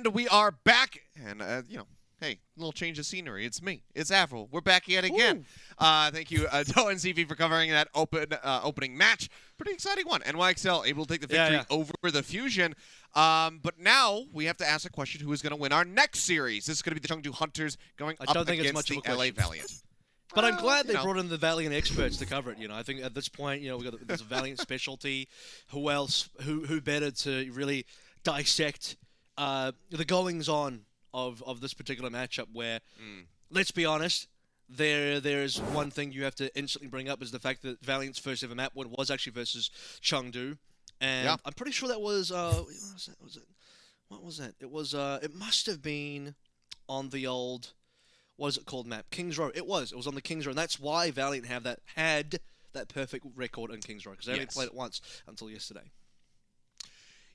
And we are back. And, hey, a little change of scenery. It's me. It's Avril. We're back yet again. Thank you, Doe and CV, for covering that opening match. Pretty exciting one. NYXL able to take the victory over the Fusion. But now we have to ask the question, who is going to win our next series? This is going to be the Chengdu Hunters going up against the LA Valiant. But I'm glad they brought in the Valiant experts to cover it. I think at this point, we've got this Valiant specialty. Who else? Who better to really dissect the goings-on of this particular matchup? Where, let's be honest, there's one thing you have to instantly bring up is the fact that Valiant's first ever map win was actually versus Chengdu, and I'm pretty sure that was what was that? It was it must have been on the old. What is it called map? Kings Row. It was on the Kings Row, and that's why Valiant had that perfect record in Kings Row, because they only played it once until yesterday.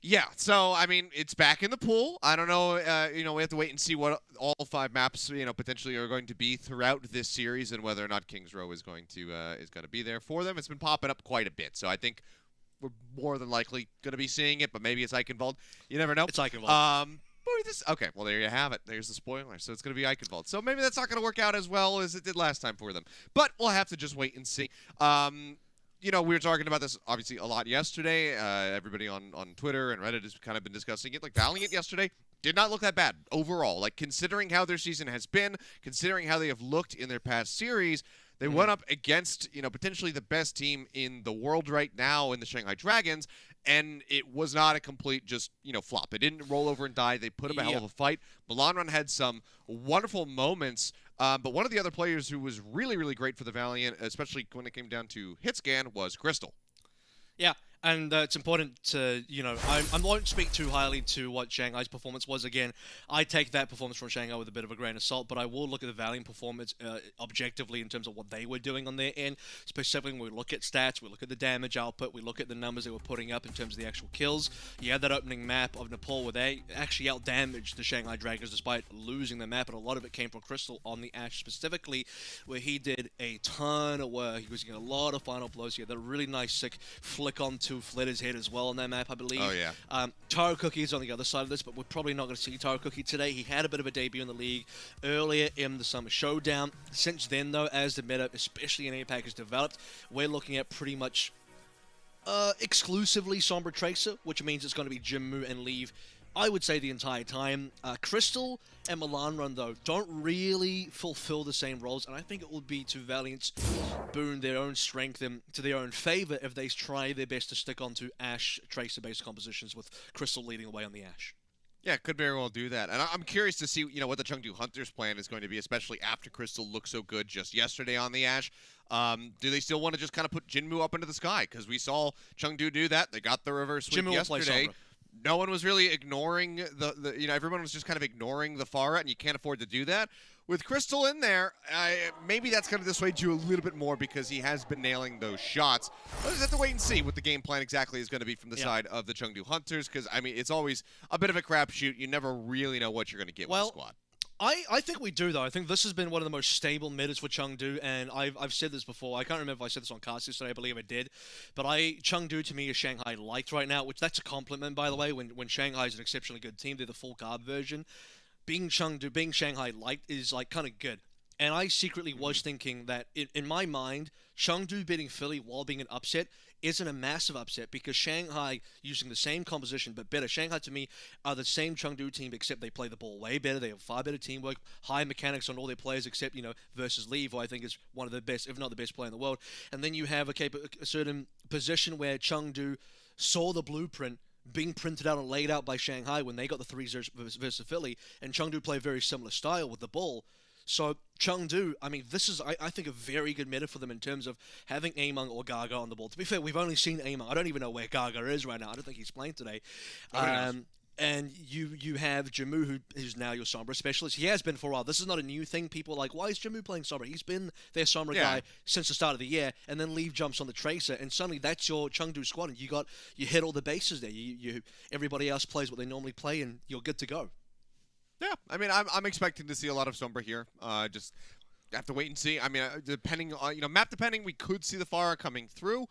Yeah, so, I mean, it's back in the pool. I don't know, we have to wait and see what all 5 maps, potentially are going to be throughout this series, and whether or not Kings Row is going to be there for them. It's been popping up quite a bit, so I think we're more than likely going to be seeing it, but maybe it's Eichenwald. You never know. It's Eichenwald. Okay, well, there you have it. There's the spoiler. So it's going to be Eichenwald. So maybe that's not going to work out as well as it did last time for them. But we'll have to just wait and see. We were talking about this, obviously, a lot yesterday. Everybody on Twitter and Reddit has kind of been discussing it. Like, Valiant yesterday did not look that bad overall. Like, considering how their season has been, considering how they have looked in their past series, they went up against, potentially the best team in the world right now in the Shanghai Dragons, and it was not a complete just, flop. It didn't roll over and die. They put up a hell of a fight. Milanron had some wonderful moments, but one of the other players who was really, really great for the Valiant, especially when it came down to hit scan, was Crystal. Yeah. And it's important to, I won't speak too highly to what Shanghai's performance was. Again, I take that performance from Shanghai with a bit of a grain of salt, but I will look at the Valiant performance objectively in terms of what they were doing on their end. Specifically, when we look at stats, we look at the damage output, we look at the numbers they were putting up in terms of the actual kills. You had that opening map of Nepal where they actually out-damaged the Shanghai Dragons despite losing the map, and a lot of it came from Crystal on the Ashe specifically, where he did a ton of work. He was getting a lot of final blows. He had that really nice, sick flick onto Flitter's head as well on that map, I believe. Oh, yeah. Taro Cookie is on the other side of this, but we're probably not going to see Taro Cookie today. He had a bit of a debut in the league earlier in the Summer Showdown. Since then, though, as the meta, especially in APAC, has developed, we're looking at pretty much exclusively Sombra Tracer, which means it's going to be Jinmu and Leave, I would say, the entire time. Crystal and Milanron, though, don't really fulfill the same roles, and I think it will be to Valiant's boon, their own strength, and to their own favor if they try their best to stick onto Ashe Tracer-based compositions with Crystal leading the way on the Ashe. Yeah, could very well do that. And I'm curious to see, what the Chengdu Hunters plan is going to be, especially after Crystal looked so good just yesterday on the Ashe. Do they still want to just kind of put Jinmu up into the sky? Because we saw Chengdu do that. They got the reverse sweep yesterday. No one was really ignoring everyone was just kind of ignoring the Pharah, and you can't afford to do that. With Crystal in there, maybe that's going to dissuade you a little bit more because he has been nailing those shots. We'll just have to wait and see what the game plan exactly is going to be from the side of the Chengdu Hunters, because, I mean, it's always a bit of a crapshoot. You never really know what you're going to get with the squad. I think we do, though. I think this has been one of the most stable mids for Chengdu, and I've said this before. I can't remember if I said this on cast yesterday. I believe I did. But Chengdu, to me, is Shanghai liked right now, which that's a compliment, by the way. When Shanghai is an exceptionally good team, they're the full carb version. Being Shanghai liked is, like, kind of good. And I secretly was thinking that, in my mind, Chengdu beating Philly while being an upset isn't a massive upset, because Shanghai, using the same composition but better. Shanghai, to me, are the same Chengdu team, except they play the ball way better. They have far better teamwork, high mechanics on all their players, except, versus Leave, who I think is one of the best, if not the best player in the world. And then you have a certain position where Chengdu saw the blueprint being printed out and laid out by Shanghai when they got the 3-0 versus Philly, and Chengdu play a very similar style with the ball. So Chengdu, I mean, this is, I think, a very good meta for them in terms of having Among or Gaga on the ball. To be fair, we've only seen Among. I don't even know where Gaga is right now. I don't think he's playing today. And you have Jinmu, who's now your Sombra specialist. He has been for a while. This is not a new thing. People are like, why is Jinmu playing Sombra? He's been their Sombra guy since the start of the year. And then Leave jumps on the Tracer, and suddenly that's your Chengdu squad. And you hit all the bases there. Everybody else plays what they normally play, and you're good to go. Yeah, I mean, I'm expecting to see a lot of Sombra here. Just have to wait and see. I mean, depending on, map depending, we could see the Pharah coming through.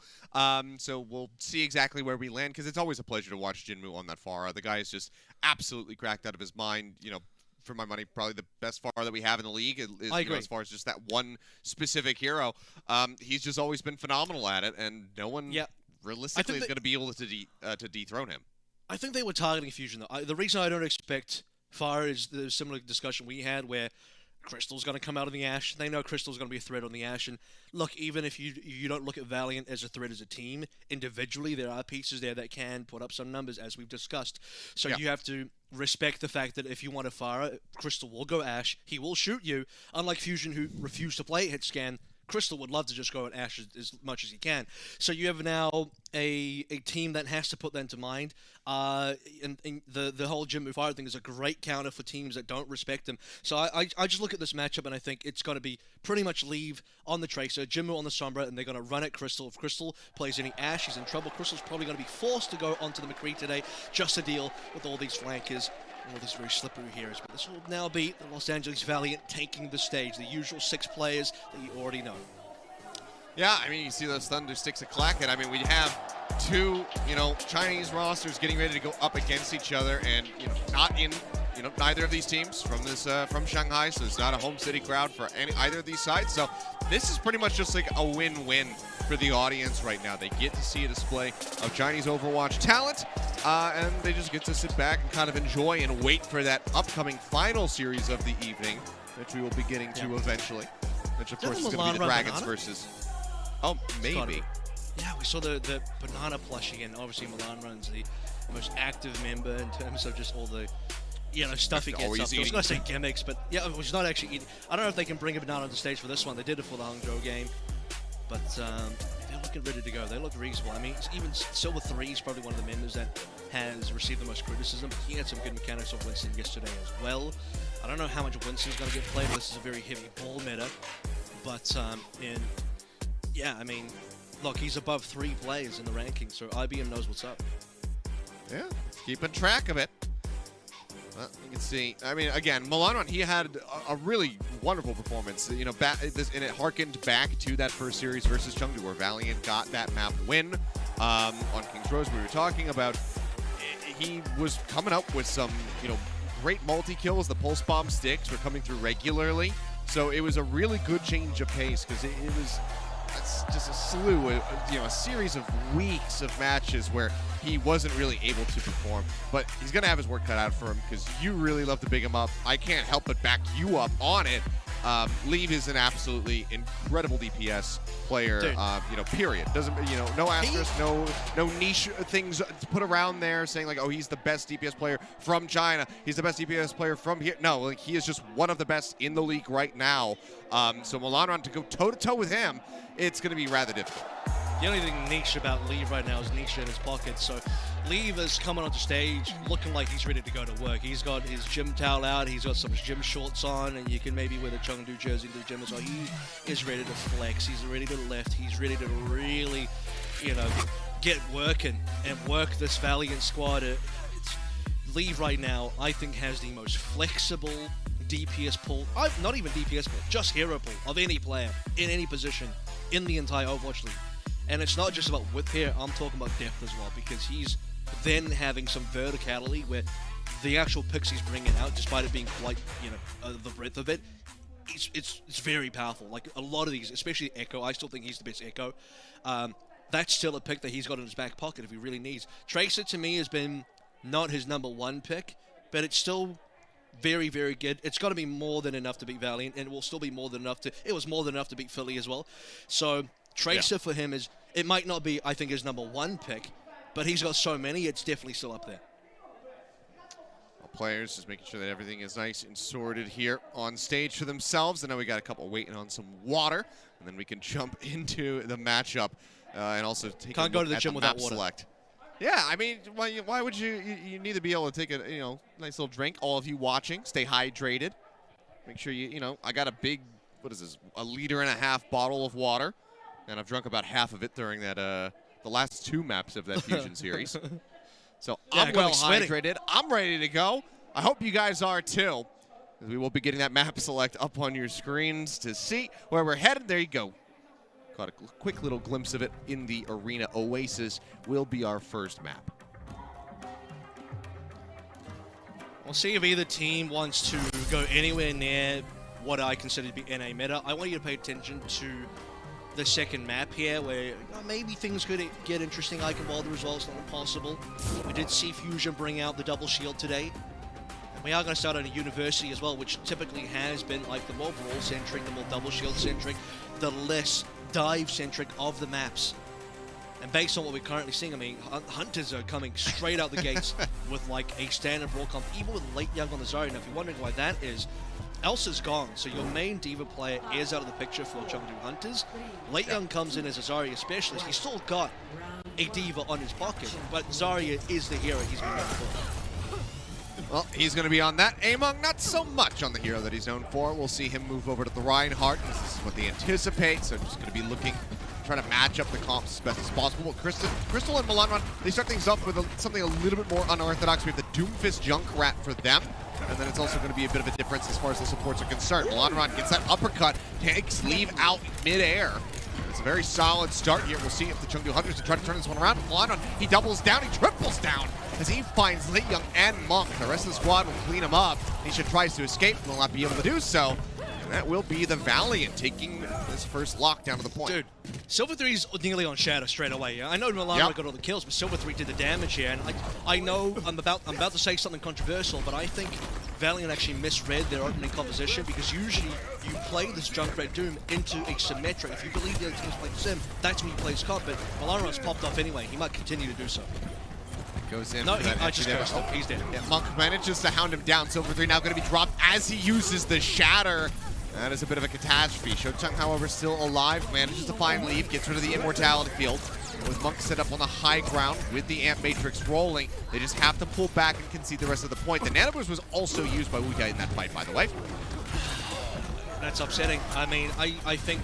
So we'll see exactly where we land, because it's always a pleasure to watch Jinmu on that Pharah. The guy is just absolutely cracked out of his mind. For my money, probably the best Pharah that we have in the league is, as far as just that one specific hero. He's just always been phenomenal at it, and no one realistically is going to be able to dethrone him. I think they were targeting Fusion, though. The reason I don't expect Pharah is the similar discussion we had, where Crystal's going to come out of the Ashe. They know Crystal's going to be a threat on the Ashe. And look, even if you don't look at Valiant as a threat as a team, individually, there are pieces there that can put up some numbers, as we've discussed. So you have to respect the fact that if you want a Pharah, Crystal will go Ashe. He will shoot you. Unlike Fusion, who refused to play hit scan, Crystal would love to just go at Ashe as much as he can. So you have now a team that has to put that into mind. And the whole Jinmu Pharah thing is a great counter for teams that don't respect him. So I just look at this matchup and I think it's going to be pretty much Leave on the Tracer, Jinmu on the Sombra, and they're going to run at Crystal. If Crystal plays any Ashe, he's in trouble. Crystal's probably going to be forced to go onto the McCree today just to deal with all these flankers. All these very slippery heroes, but this will now be the Los Angeles Valiant taking the stage, the usual 6 players that you already know. Yeah, I mean, you see those Thunder Sticks of Clacket. I mean, we have 2, Chinese rosters getting ready to go up against each other, and, not in, neither of these teams from Shanghai, so it's not a home city crowd for either of these sides. So this is pretty much just like a win-win for the audience right now. They get to see a display of Chinese Overwatch talent, and they just get to sit back and kind of enjoy and wait for that upcoming final series of the evening, which we will be getting to eventually. Which, of course, is going to be the Dragons versus... Oh, maybe. Yeah, we saw the banana plushie, and obviously Milan runs the most active member in terms of just all the, stuff he gets up. I was going to say gimmicks, but yeah, it was not actually eating. I don't know if they can bring a banana on the stage for this one. They did it for the Hangzhou game, but they're looking ready to go. They look reasonable. I mean, even Silver 3 is probably one of the members that has received the most criticism. He had some good mechanics of Winston yesterday as well. I don't know how much Winston's going to get played. This is a very heavy ball meta, but yeah, I mean, look, he's above 3 players in the rankings, so IBM knows what's up. Yeah, keeping track of it. Well, you can see. I mean, again, Milan, he had a really wonderful performance. And it harkened back to that first series versus Chengdu, where Valiant got that map win on King's Road. We were talking about. He was coming up with some, great multi-kills. The pulse bomb sticks were coming through regularly, so it was a really good change of pace, because it was. It's just a slew, a series of weeks of matches where he wasn't really able to perform. But he's going to have his work cut out for him, because you really love to big him up. I can't help but back you up on it. Leave is an absolutely incredible DPS player, period. Doesn't, no asterisk, no niche things to put around there saying like, oh, he's the best DPS player from China. He's the best DPS player from here. No, like, he is just one of the best in the league right now. So Milan, to go toe-to-toe with him, it's going to be rather difficult. The only thing niche about Leave right now is niche in his pocket. So Leave is coming onto stage looking like he's ready to go to work. He's got his gym towel out, he's got some gym shorts on, and you can maybe wear the Chengdu jersey to the gym as well. He is ready to flex, he's ready to lift, he's ready to really, get working and work this Valiant squad. Leave right now, I think, has the most flexible DPS pool, not even DPS pool, just hero pool of any player in any position in the entire Overwatch League. And it's not just about width here, I'm talking about depth as well, because he's then having some verticality where the actual picks he's bringing out, despite it being quite, the breadth of it, it's very powerful. Like, a lot of these, especially Echo, I still think he's the best Echo. That's still a pick that he's got in his back pocket if he really needs. Tracer, to me, has been not his #1 pick, but it's still very, very good. It's got to be more than enough to beat Valiant, and it will still be more than enough to... It was more than enough to beat Philly as well. So Tracer for him is... It might not be, I think, his #1 pick, but he's got so many, it's definitely still up there. Players just making sure that everything is nice and sorted here on stage for themselves. And now we got a couple waiting on some water, and then we can jump into the matchup and also take Can't go to the gym without water. Select. Yeah, I mean, why would you need to be able to take a nice little drink. All of you watching, stay hydrated. Make sure I got a big, what is this, a 1.5 liter bottle of water, and I've drunk about half of it during that the last 2 maps of that Fusion series. So yeah, I'm well hydrated. I'm ready to go. I hope you guys are too. We will be getting that map select up on your screens to see where we're headed. There you go. Got a quick little glimpse of it in the arena. Oasis will be our first map. We'll see if either team wants to go anywhere near what I consider to be NA meta. I want you to pay attention to the second map here, where maybe things could get interesting. I can ball the results, not impossible. We did see Fusion bring out the double shield today. And we are going to start on a university as well, which typically has been like the more brawl-centric, the more double shield-centric, the less dive-centric of the maps. And based on what we're currently seeing, I mean, Hunters are coming straight out the gates with like a standard brawl comp, even with Late Young on the Zarya. Now, if you're wondering why that is, Elsa's gone, so your main D.Va player is out of the picture for Chengdu Hunters. Late Young comes in as a Zarya specialist. He's still got a D.Va on his pocket, but Zarya is the hero he's been known for. Well, he's going to be on that. Among, not so much on the hero that he's known for. We'll see him move over to the Reinhardt. This is what they anticipate, so just going to be looking, trying to match up the comps as best as possible. Crystal and Milanron, they start things off with something a little bit more unorthodox. We have the Doomfist Junkrat for them. And then it's also going to be a bit of a difference as far as the supports are concerned. Milanron gets that uppercut, takes leave out mid-air. It's a very solid start here. We'll see if the Chengdu Hunters can try to turn this one around. Milanron, he doubles down, he triples down as he finds Late Young and Monk. The rest of the squad will clean him up. He should try to escape, will not be able to do so. And that will be the Valiant taking this first lockdown to the point. Dude, Silver 3's nearly on Shadow straight away. Yeah? I know Milanron got all the kills, but Silver 3 did the damage here. And I know I'm about to say something controversial, but I think Valiant actually misread their opening composition, because usually you play this Junkrat Doom into a Symmetric. If you believe the other team's playing Sim, that's when you play his comp, but Milanron's popped off anyway. He might continue to do so. Goes in. No, I just cursed him. He's dead. Yeah, Monk manages to hound him down. Silver 3 now going to be dropped as he uses the Shatter. That is a bit of a catastrophe. Shochung, however, still alive, manages to find lead, gets rid of the Immortality Field. With Monk set up on the high ground with the Amp Matrix rolling, they just have to pull back and concede the rest of the point. The Nanoboost was also used by Wukai in that fight, by the way. That's upsetting. I mean, I think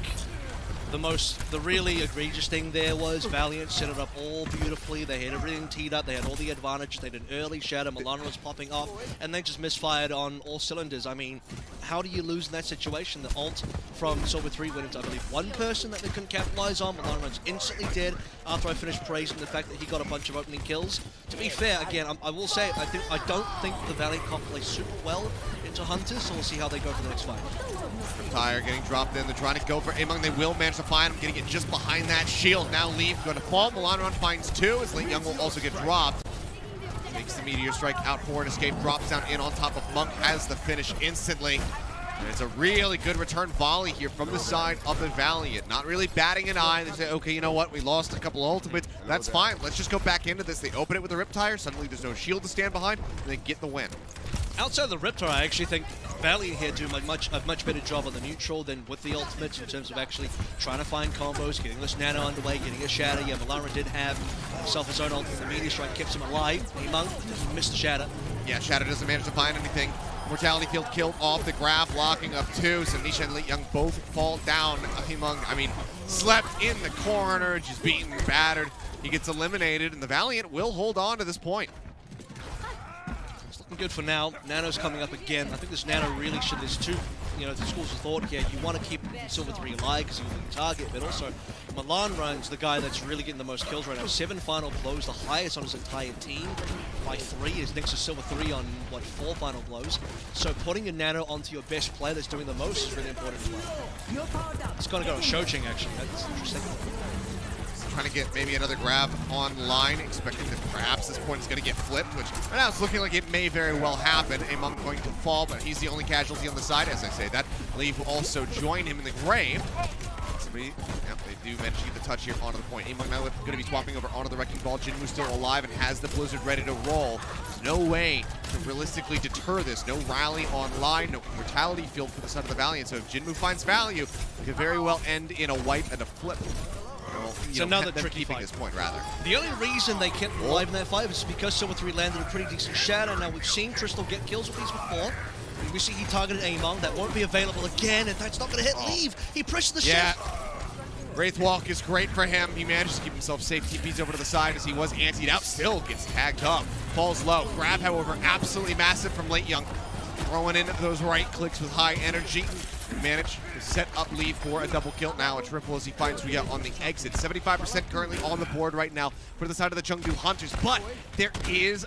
the really egregious thing there was Valiant set it up all beautifully. They had everything teed up. They had all the advantages. They did an early shatter. Milanron was popping off, and they just misfired on all cylinders. I mean, how do you lose in that situation? The ult from Silver 3 went into, I believe, one person that they couldn't capitalize on. Milanron's instantly dead after I finished praising the fact that he got a bunch of opening kills. To be fair, again, I will say, I don't think the Valiant comp plays super well into Hunters, so we'll see how they go for the next fight. Tire getting dropped in. They're trying to go for Among. They will manage to find him, getting it just behind that shield. Now Leaf going to fall. Milanron finds two, as Late Young will also get dropped. Makes the Meteor Strike out for an escape. Drops down in on top of Monk. Has the finish instantly. And it's a really good return volley here from the side of the Valiant. Not really batting an eye. They say, okay, you know what? We lost a couple ultimates. That's fine. Let's just go back into this. They open it with a Riptire. Suddenly there's no shield to stand behind. And they get the win. Outside of the Riptire, I actually think Valiant here do a much better job on the neutral than with the ultimates in terms of actually trying to find combos, getting this Nano underway, getting a Shatter. Yeah, Milanron did have himself his own ultimate. The Meteor Strike keeps him alive. Hemung missed the Shatter. Yeah, Shatter doesn't manage to find anything. Mortality Field killed off the grab, locking up two. So Nisha and Late Young both fall down. Hemung, slept in the corner, just beaten, battered. He gets eliminated, and the Valiant will hold on to this point. Good for now. Nano's coming up again. I think this Nano really should. There's two, the schools of thought here. You want to keep Silver 3 alive because he's the target, but also Milanron's the guy that's really getting the most kills right now. 7 final blows, the highest on his entire team by 3. His next to Silver 3 on, 4 final blows. So putting a Nano onto your best player that's doing the most is really important as well. It's going to go to Shoching, actually. That's interesting. Trying to get maybe another grab online, expecting that perhaps this point is going to get flipped, which right now it's looking like it may very well happen. Among going to fall, but he's the only casualty on the side, as I say that. Leave will also join him in the grave. Somebody, they do manage to get the touch here onto the point. Among now going to be swapping over onto the Wrecking Ball. Jinwoo's still alive and has the Blizzard ready to roll. There's no way to realistically deter this. No rally online, no Mortality Field for the side of the Valiant. So if Jinwoo finds value, it could very well end in a wipe and a flip. It's another tricky fight. This point, rather. The only reason they kept alive in that fight is because Silver 3 landed a pretty decent shatter. Now we've seen Crystal get kills with these before. We see he targeted Among. That won't be available again, and that's not going to hit Leave. He pushed the shot. Wraithwalk is great for him. He manages to keep himself safe. TP's over to the side as he was antied out. Still gets tagged up. Falls low. Grab, however, absolutely massive from Late Young. throwing in those right clicks with high energy. Manage to set up lead for a double kill. Now a triple as he finds Rhea on the exit. 75% currently on the board right now for the side of the Chengdu Hunters, but there is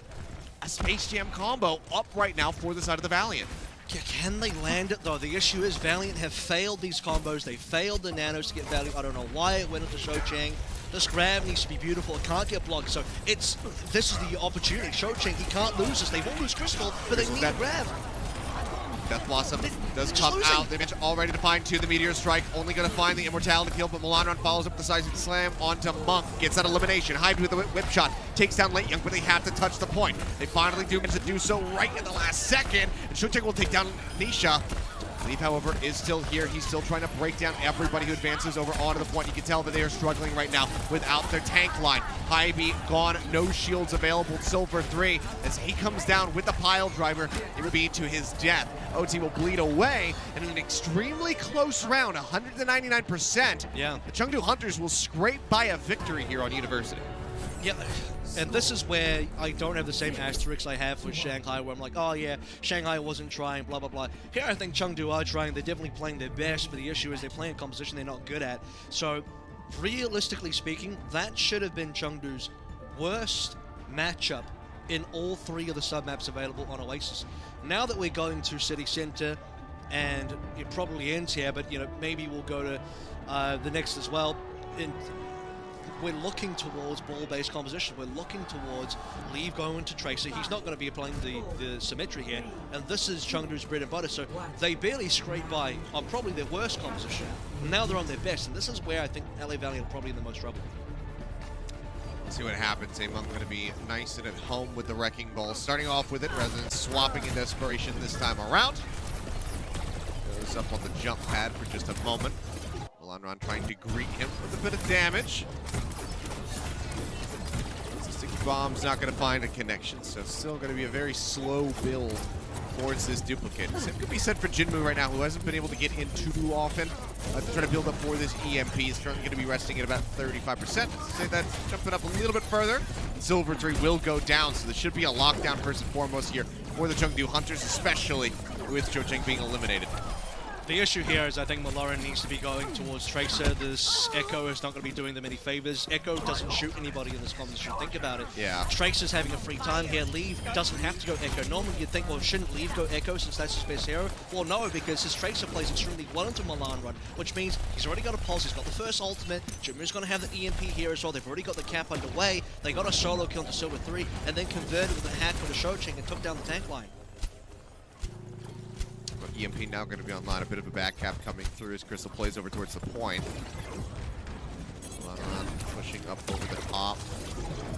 a Space Jam combo up right now for the side of the Valiant. Yeah, can they land it though? The issue is Valiant have failed these combos. They failed the nanos to get value. I don't know why it went into Shocheng. This grab needs to be beautiful. It can't get blocked. So this is the opportunity. Shocheng, he can't lose this. They won't lose Crystal, but they need a grab. Death Blossom does come out. They're all ready to find two. The Meteor Strike only going to find the Immortality kill, but Milan Run follows up the Seismic Slam onto Monk. Gets that elimination. Hyped with the whip shot. Takes down Late Young, but they have to touch the point. They finally do manage to do so right in the last second. And Shocheng will take down Nisha. Leaf, however, is still here. He's still trying to break down everybody who advances over onto the point. You can tell that they are struggling right now without their tank line. Hybe gone, no shields available. Silver 3 as he comes down with the pile driver. It will be to his death. OT will bleed away, and in an extremely close round, 199%. Yeah. The Chengdu Hunters will scrape by a victory here on University. Yeah, and this is where I don't have the same asterisks I have for Shanghai, where I'm like, oh yeah, Shanghai wasn't trying, blah, blah, blah. Here I think Chengdu are trying. They're definitely playing their best, but the issue is they're playing a composition they're not good at. So, realistically speaking, that should have been Chengdu's worst matchup in all three of the sub-maps available on Oasis. Now that we're going to City Center, and it probably ends here, but you know, maybe we'll go to the next as well. We're looking towards ball-based composition. We're looking towards Leave going to Tracer. He's not going to be applying the symmetry here, and this is Chengdu's bread and butter. So they barely scrape by on probably their worst composition. Now they're on their best, and this is where I think LA Valiant are probably in the most trouble. Let's see what happens. Among going to be nice and at home with the Wrecking Ball. Starting off with it, Residence swapping in Desperation this time around. Goes up on the jump pad for just a moment. Milanron trying to greet him with a bit of damage. The sticky bomb's not going to find a connection, so still going to be a very slow build towards this duplicate. Same could be said for Jinmu right now, who hasn't been able to get in too often to try to build up for this EMP. He's currently going to be resting at about 35%. Say that's jumping up a little bit further. Silver 3 will go down, so there should be a lockdown first and foremost here for the Chengdu Hunters, especially with Shocheng being eliminated. The issue here is I think Maloran needs to be going towards Tracer. This Echo is not going to be doing them any favors. Echo doesn't shoot anybody in this competition. Think about it. Yeah. Tracer's having a free time here. Leave doesn't have to go Echo. Normally you'd think, well, shouldn't Leave go Echo since that's his best hero? Well, no, because his Tracer plays extremely well into Milan Run, which means he's already got a pulse. He's got the first ultimate. Jimu's going to have the EMP here as well. They've already got the cap underway. They got a solo kill into Silver 3 and then converted with a hack for the Shocheng and took down the tank line. EMP now going to be online. A bit of a back cap coming through as Crystal plays over towards the point. Pushing up over the top.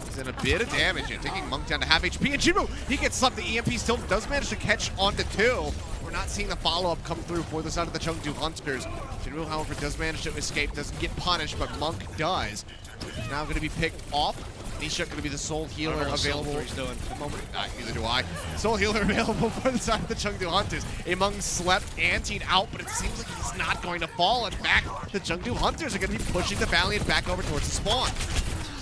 He's in a bit of damage and taking Monk down to half HP. And Jinmu, he gets slumped. The EMP still does manage to catch onto 2. We're not seeing the follow-up come through for the side of the Chengdu Hunters. Jinmu, however, does manage to escape. Doesn't get punished, but Monk does. He's now going to be picked off. Nisha going to be the sole healer available at the moment. Neither do I. Sole healer available for the side of the Chengdu Hunters. Among slept and teed out, but it seems like he's not going to fall. In fact, the Chengdu Hunters are going to be pushing the Valiant back over towards the spawn.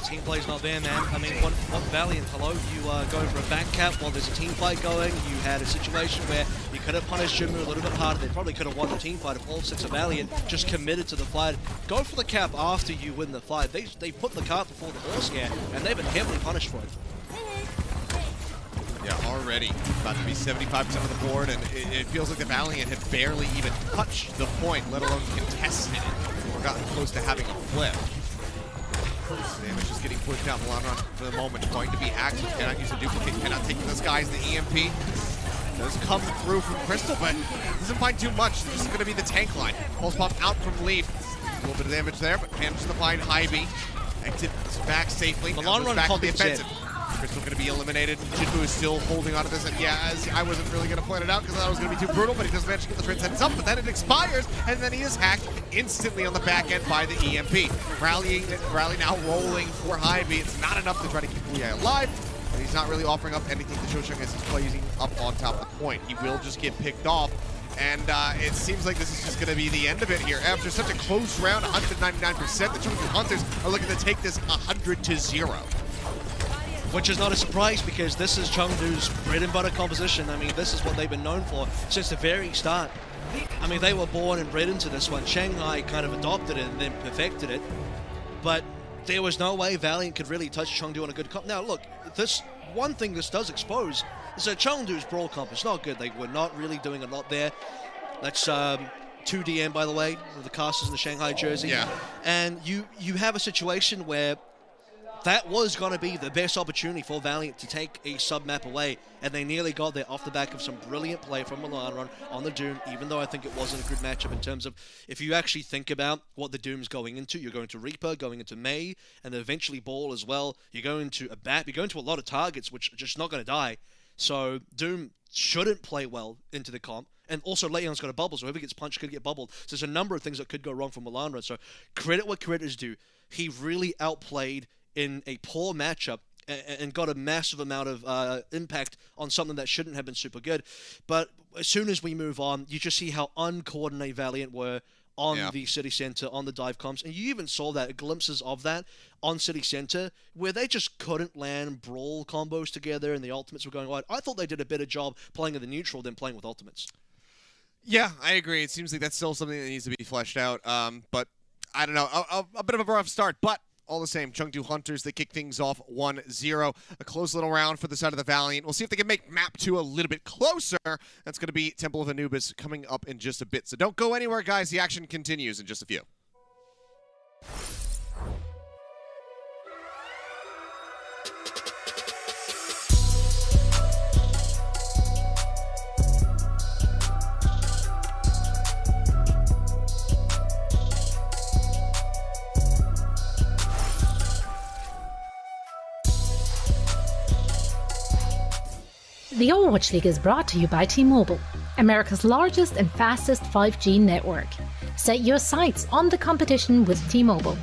Team play's not there, man. I mean, what Valiant, hello? You going for a back cap while there's a team fight going. You had a situation where you could have punished Jinmu a little bit harder. They probably could have won the team fight if all 6 of Valiant just committed to the fight. Go for the cap after you win the fight. They put the cart before the horse here, and they've been heavily punished for it. Yeah, already about to be 75% of the board, and it feels like the Valiant had barely even touched the point, let alone contested it, or gotten close to having a flip. Damage is getting pushed out. Milan Run for the moment going to be active. Cannot use a duplicate. Cannot take this guy's the EMP. Does come through from Crystal, but doesn't find too much. This is going to be the tank line. Pulse pump out from Leaf. A little bit of damage there, but manages to find Hybe. Exits back safely. Milan Run back called to the offensive. it. Crystal going to be eliminated. Jinmu is still holding on to this, and yeah, I wasn't really going to plan it out because I thought it was going to be too brutal, but he does manage to get the transcendence up, but then it expires, and then he is hacked instantly on the back end by the EMP. Rally now rolling for Hybe. It's not enough to try to keep Rhea alive, but he's not really offering up anything to Shocheng as he's placing up on top of the point. He will just get picked off, and it seems like this is just going to be the end of it here. After such a close round, 199%, the Chengdu Hunters are looking to take this 100-0. Which is not a surprise because this is Chengdu's bread and butter composition. I mean, this is what they've been known for since the very start. I mean, they were born and bred into this one. Shanghai kind of adopted it and then perfected it. But there was no way Valiant could really touch Chengdu on a good comp. Now, look, this one thing this does expose is that Chengdu's brawl comp is not good. They were not really doing a lot there. That's 2DM, by the way, with the casters in the Shanghai jersey. Yeah. And you have a situation where that was going to be the best opportunity for Valiant to take a sub-map away, and they nearly got there off the back of some brilliant play from Milan on the Doom, even though I think it wasn't a good matchup in terms of, if you actually think about what the Doom's going into, you're going to Reaper, going into May, and then eventually Ball as well. You're going to a Bat, you're going to a lot of targets, which are just not going to die. So Doom shouldn't play well into the comp. And also, Leon's got a bubble, so whoever gets punched could get bubbled. So there's a number of things that could go wrong for Milan. So credit what credit is due. He really outplayed in a poor matchup and got a massive amount of impact on something that shouldn't have been super good. But as soon as we move on, you just see how uncoordinated Valiant were on the City Center, on the dive comps. And you even saw that, glimpses of that on City Center, where they just couldn't land brawl combos together and the ultimates were going wide. I thought they did a better job playing in the neutral than playing with ultimates. Yeah, I agree. It seems like that's still something that needs to be fleshed out. But I don't know, a bit of a rough start. But all the same, Chengdu Hunters, they kick things off 1-0. A close little round for the side of the Valiant. We'll see if they can make map 2 a little bit closer. That's going to be Temple of Anubis coming up in just a bit. So don't go anywhere, guys. The action continues in just a few. The Overwatch League is brought to you by T-Mobile, America's largest and fastest 5G network. Set your sights on the competition with T-Mobile.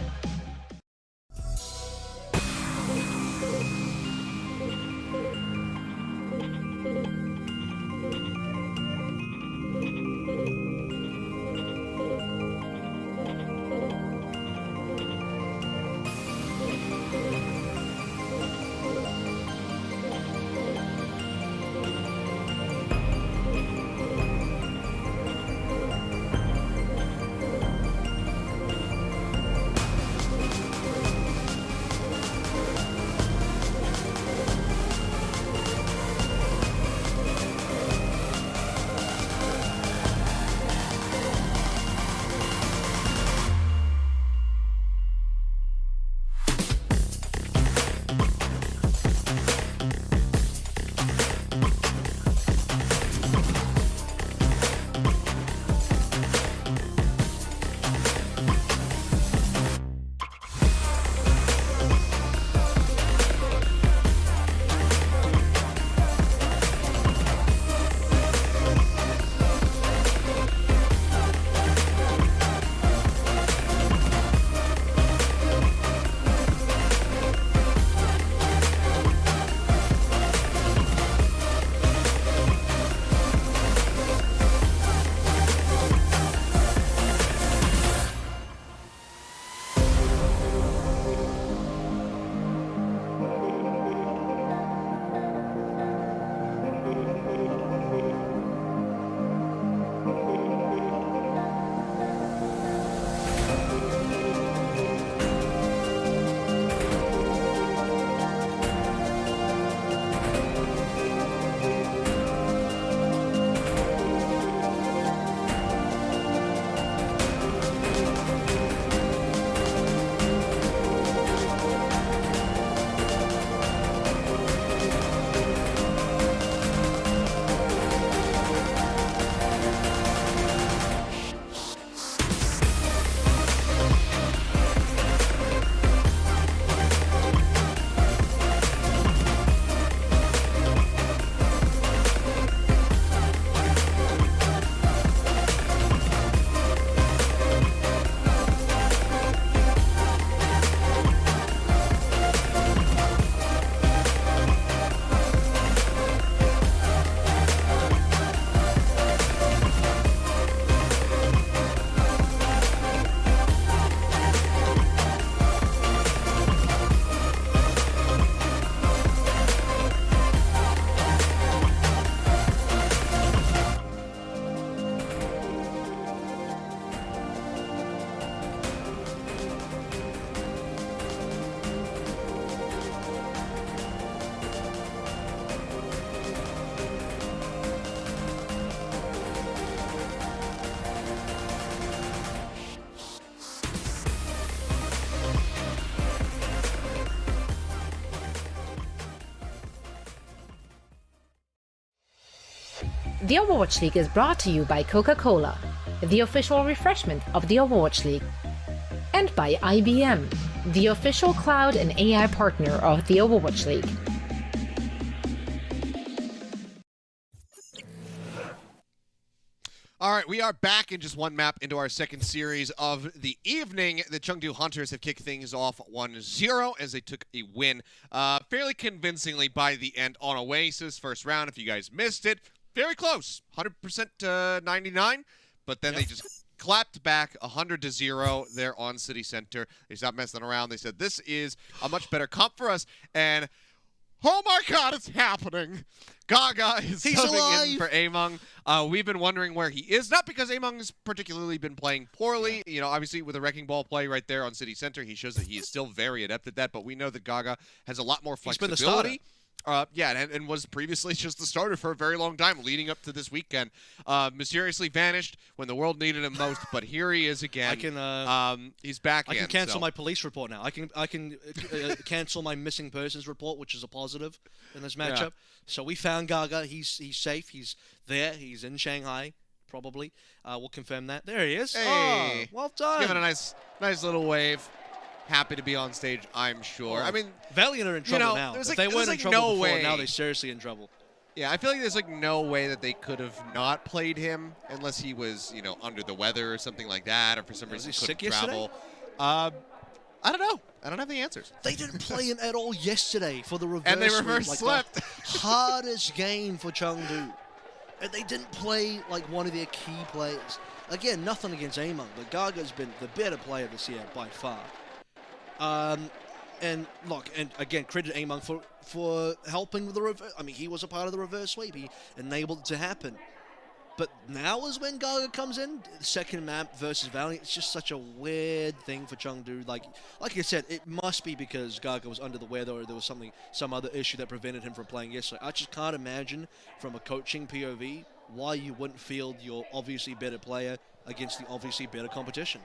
The Overwatch League is brought to you by Coca-Cola, the official refreshment of the Overwatch League, and by IBM, the official cloud and AI partner of the Overwatch League. All right, we are back in just one map into our second series of the evening. The Chengdu Hunters have kicked things off 1-0 as they took a win fairly convincingly by the end on Oasis. First round, if you guys missed it, very close, 100% to 99, but then they just clapped back 100-0 there on City Center. They stopped messing around. They said, this is a much better comp for us, and oh my god, it's happening. Gaga is subbing in for Among. We've been wondering where he is. Not because Among has particularly been playing poorly. You know, obviously with a Wrecking Ball play right there on City Center, he shows that he is still very adept at that. But we know that Gaga has a lot more flexibility. He's been the starter. And was previously just the starter for a very long time leading up to this weekend. Mysteriously vanished when the world needed him most, but here he is again. He's back I can cancel my police report now. I can cancel my missing persons report, which is a positive in this matchup. Yeah. So we found Gaga. He's safe. He's there. He's in Shanghai, probably. We'll confirm that. There he is. Hey. Oh, well done. Giving a nice little wave. Happy to be on stage, I'm sure. I mean, Valiant are in trouble now. If they weren't in trouble before, now they're seriously in trouble. Yeah, I feel like there's like no way that they could have not played him unless he was, you know, under the weather or something like that, or for some reason couldn't travel. I don't know. I don't have the answers. They didn't play him at all yesterday for the reverse. And they reverse swept. Hardest game for Chengdu. And they didn't play like one of their key players. Again, nothing against Among, but Gaga's been the better player this year by far. And look, and again, credit Among for helping with the reverse. I mean, he was a part of the reverse sweep. He enabled it to happen. But now is when Gaga comes in. The second map versus Valiant. It's just such a weird thing for Chengdu. Like I said, it must be because Gaga was under the weather or there was some other issue that prevented him from playing yesterday. I just can't imagine from a coaching POV why you wouldn't field your obviously better player against the obviously better competition.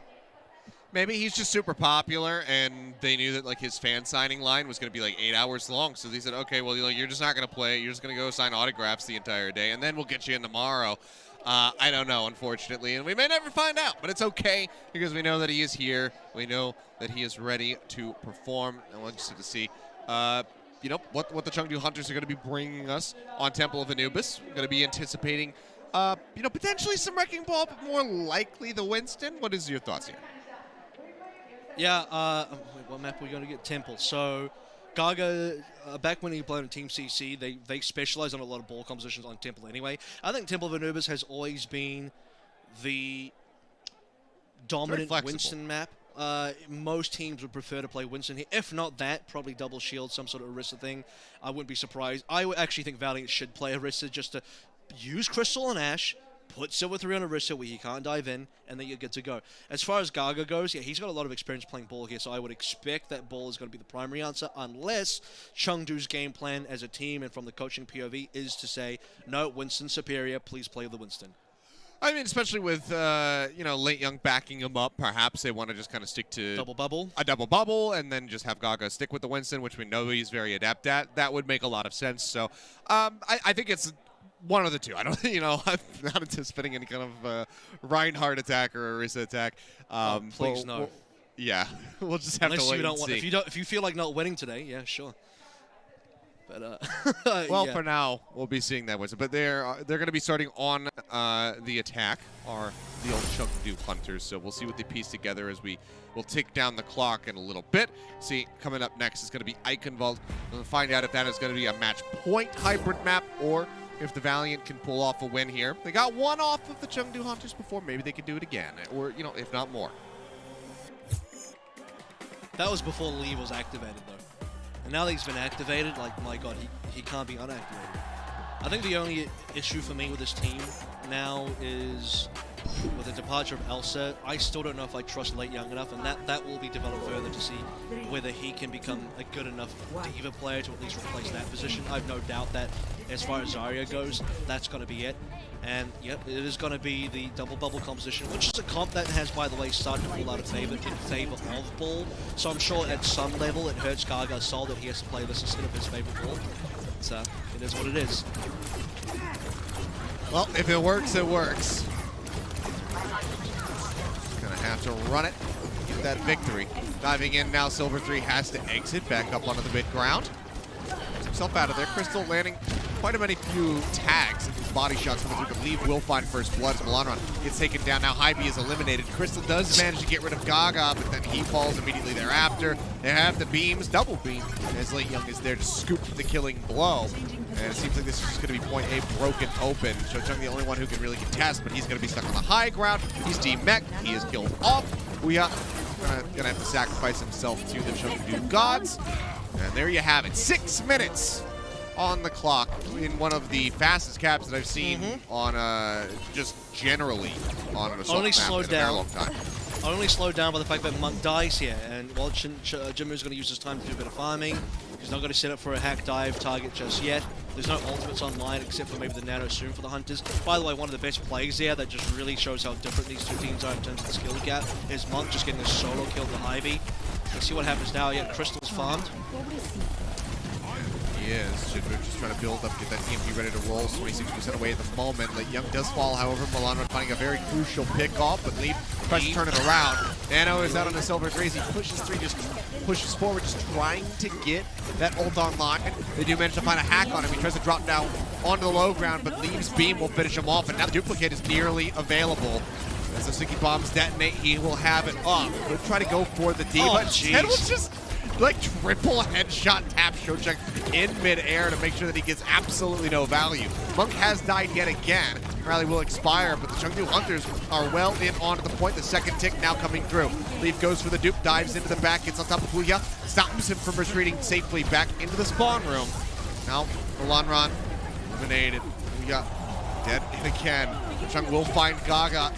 Maybe he's just super popular, and they knew that like his fan signing line was going to be like 8 hours long. So they said, okay, well, you're just not going to play. You're just going to go sign autographs the entire day, and then we'll get you in tomorrow. I don't know, unfortunately, and we may never find out, but it's okay because we know that he is here. We know that he is ready to perform, and we'll just have to see, you know, what the Chengdu Hunters are going to be bringing us on Temple of Anubis. We're going to be anticipating, you know, potentially some Wrecking Ball, but more likely the Winston. What is your thoughts here? Yeah, what map are we going to get? Temple. So, Gaga, back when he played on Team CC, they specialize on a lot of ball compositions on Temple anyway. I think Temple of Anubis has always been the dominant Winston map. Most teams would prefer to play Winston here. If not that, probably double shield, some sort of Orisa thing. I wouldn't be surprised. I actually think Valiant should play Orisa just to use Crystal and Ashe, put Silver 3 on Orisa where he can't dive in, and then you're good to go. As far as Gaga goes, yeah, he's got a lot of experience playing ball here, so I would expect that ball is going to be the primary answer, unless Chengdu's game plan as a team and from the coaching POV is to say, no, Winston's superior, please play the Winston. I mean, especially with, you know, Late Young backing him up, perhaps they want to just kind of stick to double bubble, and then just have Gaga stick with the Winston, which we know he's very adept at. That would make a lot of sense. So I think it's one of the two. I don't, you know, I'm not anticipating any kind of Reinhardt attack or Orisa attack. Please no. Yeah, we'll just have to wait and see. If you feel like not winning today, yeah, sure. But well, yeah. for now, we'll be seeing that Winston. But they're going to be starting on the attack, are the old Chengdu Hunters. So we'll see what they piece together as we'll tick down the clock in a little bit. See, coming up next is going to be Eichenwald. We'll find out if that is going to be a match point hybrid map or if the Valiant can pull off a win here. They got one off of the Chengdu Hunters before. Maybe they can do it again, or, you know, if not more. That was before Lee was activated, though. And now that he's been activated, like, my god, he can't be unactivated. I think the only issue for me with this team now is with the departure of Elsa. I still don't know if I trust Late Young enough, and that will be developed further to see whether he can become a good enough diva player to at least replace that position. I have no doubt that as far as Zarya goes, that's going to be it. And yep, it is going to be the double bubble composition, which is a comp that has, by the way, started to fall out of favor in favor of ball. So I'm sure at some level it hurts Gaga's soul that he has to play this instead of his favorite ball. So it is what it is. Well, if it works, it works. Gonna have to run it, get that victory. Diving in now, Silver 3 has to exit back up onto the mid-ground. Gets himself out of there. Crystal landing quite a many few tags. Body shots coming through, but Leave will find first blood as Milanron gets taken down. Now Hybe is eliminated. Crystal does manage to get rid of Gaga, but then he falls immediately thereafter. They have the beams, double beam, as Late Young is there to scoop the killing blow. And it seems like this is just going to be point A broken open. Cho-Chung the only one who can really contest, but he's going to be stuck on the high ground. He's demech. He is killed off. Ouya gonna have to sacrifice himself to the Chengdu gods. And there you have it. 6 minutes on the clock in one of the fastest caps that I've seen on just generally on an assault Only map slowed in a very down. long time. Only slowed down by the fact that Monk dies here, and while Jinmu's going to use his time to do a bit of farming, he's not going to set up for a hack dive target just yet. There's no ultimates online except for maybe the Nano soon for the Hunters. By the way, one of the best plays there that just really shows how different these two teams are in terms of the skill gap is Monk just getting a solo kill to Hybe. Let's see what happens now. Yeah, Crystal's farmed. He is. Jinmu just trying to build up, get that EMP ready to roll. 26% away at the moment. Late Young does fall, however. Milanron finding a very crucial pick off, but Leaf tries to turn it around. Nano is out on the Silver Grace. He pushes 3, just pushes forward, just trying to get that ult online. They do manage to find a hack on him. He tries to drop down onto the low ground, but Leaf's beam will finish him off, and now the duplicate is nearly available. As the sticky bombs detonate, he will have it up. He'll try to go for the D, but Ted will just like triple headshot tap Cho-Chung in midair to make sure that he gets absolutely no value. Monk has died yet again. Rally will expire, but the Chengdu Hunters are well in onto the point. The second tick now coming through. Leaf goes for the dupe, dives into the back, gets on top of Ouya, stops him from retreating safely back into the spawn room. Now, Milanron eliminated. Ouya dead again. Cho-Chung will find Gaga.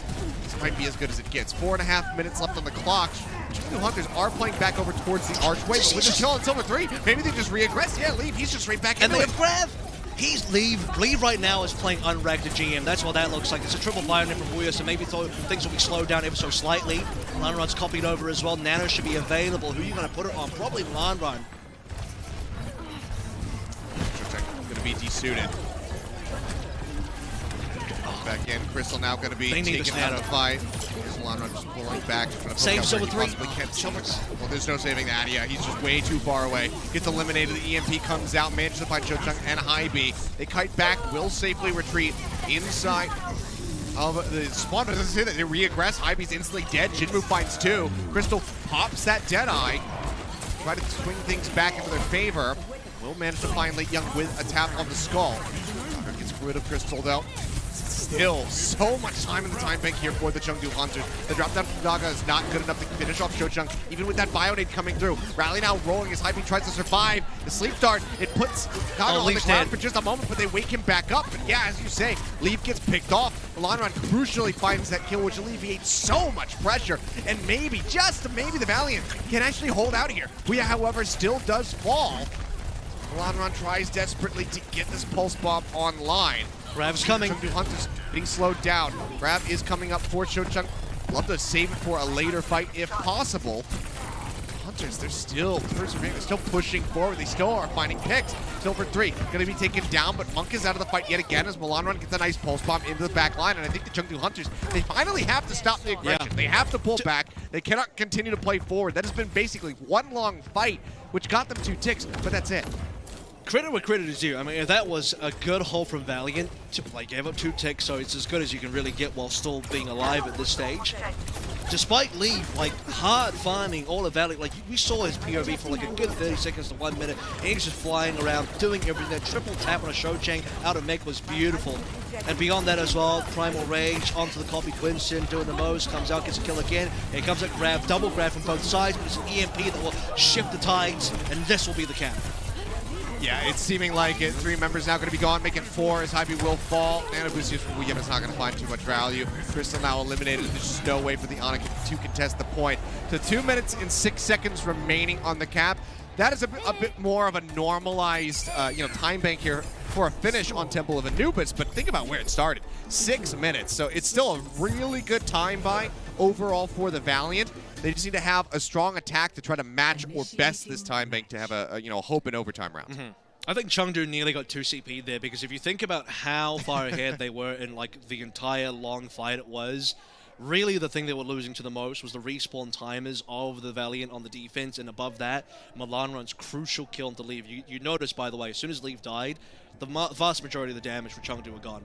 This might be as good as it gets. 4.5 minutes left on the clock. Chengdu Hunters are playing back over towards the archway, but with the kill on Silver 3, maybe they just re-aggress. Yeah, Leave, he's just right back into it. And they grab. He's Leave. Leave right now is playing unragged to GM. That's what that looks like. It's a triple Bionet from Ouya, so maybe things will be slowed down ever so slightly. Milanron's copied over as well. Nano should be available. Who are you going to put it on? Probably Milanron. Going to be desuited. Back in. Crystal now going to be taken out of the fight. Milanron just pulling back. Save Silver 3. Well, there's no saving that. Yeah, he's just way too far away. Gets eliminated. The EMP comes out. Manages to find Cho-Chung and Hybe. They kite back. Will safely retreat inside of the spawn. Doesn't say that they re-aggress. Hybe's instantly dead. Jinmu finds 2. Crystal pops that Deadeye. Try to swing things back into their favor. Will manage to find Late Young with a tap on the skull. Gets rid of Crystal though. Still, so much time in the time bank here for the Chengdu Hunters. The drop down from Gaga is not good enough to finish off Cho-Chung, even with that Bionade coming through. Rally now rolling as Hybe tries to survive. The sleep dart, it puts Gaga on the ground for just a moment, but they wake him back up. But yeah, as you say, Leaf gets picked off. Milanron crucially finds that kill, which alleviates so much pressure. And maybe, just maybe, the Valiant can actually hold out here. Ouya, however, still does fall. Milanron tries desperately to get this pulse bomb online. Rav's coming. Chengdu Hunters getting slowed down. Rav is coming up for Cho-Chung. Love to save it for a later fight if possible. Hunters, they're still persevering. They're still pushing forward. They still are finding picks. Silver 3 going to be taken down, but Monk is out of the fight yet again as Milanron gets a nice pulse bomb into the back line. And I think the Chengdu Hunters, they finally have to stop the aggression. Yeah. They have to pull back. They cannot continue to play forward. That has been basically one long fight, which got them 2 ticks, but that's it. Credit where credit is due. I mean, that was a good hold from Valiant. Gave up 2 ticks, so it's as good as you can really get while still being alive at this stage. Despite Leave, hard farming all of Valiant. We saw his POV for a good 30 seconds to 1 minute. And he's just flying around, doing everything. That triple tap on a Cho-Chung out of mech was beautiful. And beyond that as well, Primal Rage onto the copy Quinson, doing the most, comes out, gets a kill again. Here comes a grab, double grab from both sides, but it's an EMP that will shift the tides, and this will be the cap. Yeah, it's seeming like it. 3 members now going to be gone, making 4 as Hybe will fall. Nano Boost from Ouya is not going to find too much value. Crystal now eliminated. There's just no way for the Onyx to contest the point. So 2 minutes and 6 seconds remaining on the cap. That is a bit more of a normalized time bank here for a finish on Temple of Anubis, but think about where it started. 6 minutes, so it's still a really good time buy overall for the Valiant. They just need to have a strong attack to try to match or best this time bank to have a hope in overtime rounds. I think Chengdu nearly got 2 CP there, because if you think about how far ahead they were in like the entire long fight it was, really the thing they were losing to the most was the respawn timers of the Valiant on the defense, and above that, Milanron's crucial kill into Leave. You notice, by the way, as soon as Leave died, the vast majority of the damage for Chengdu were gone.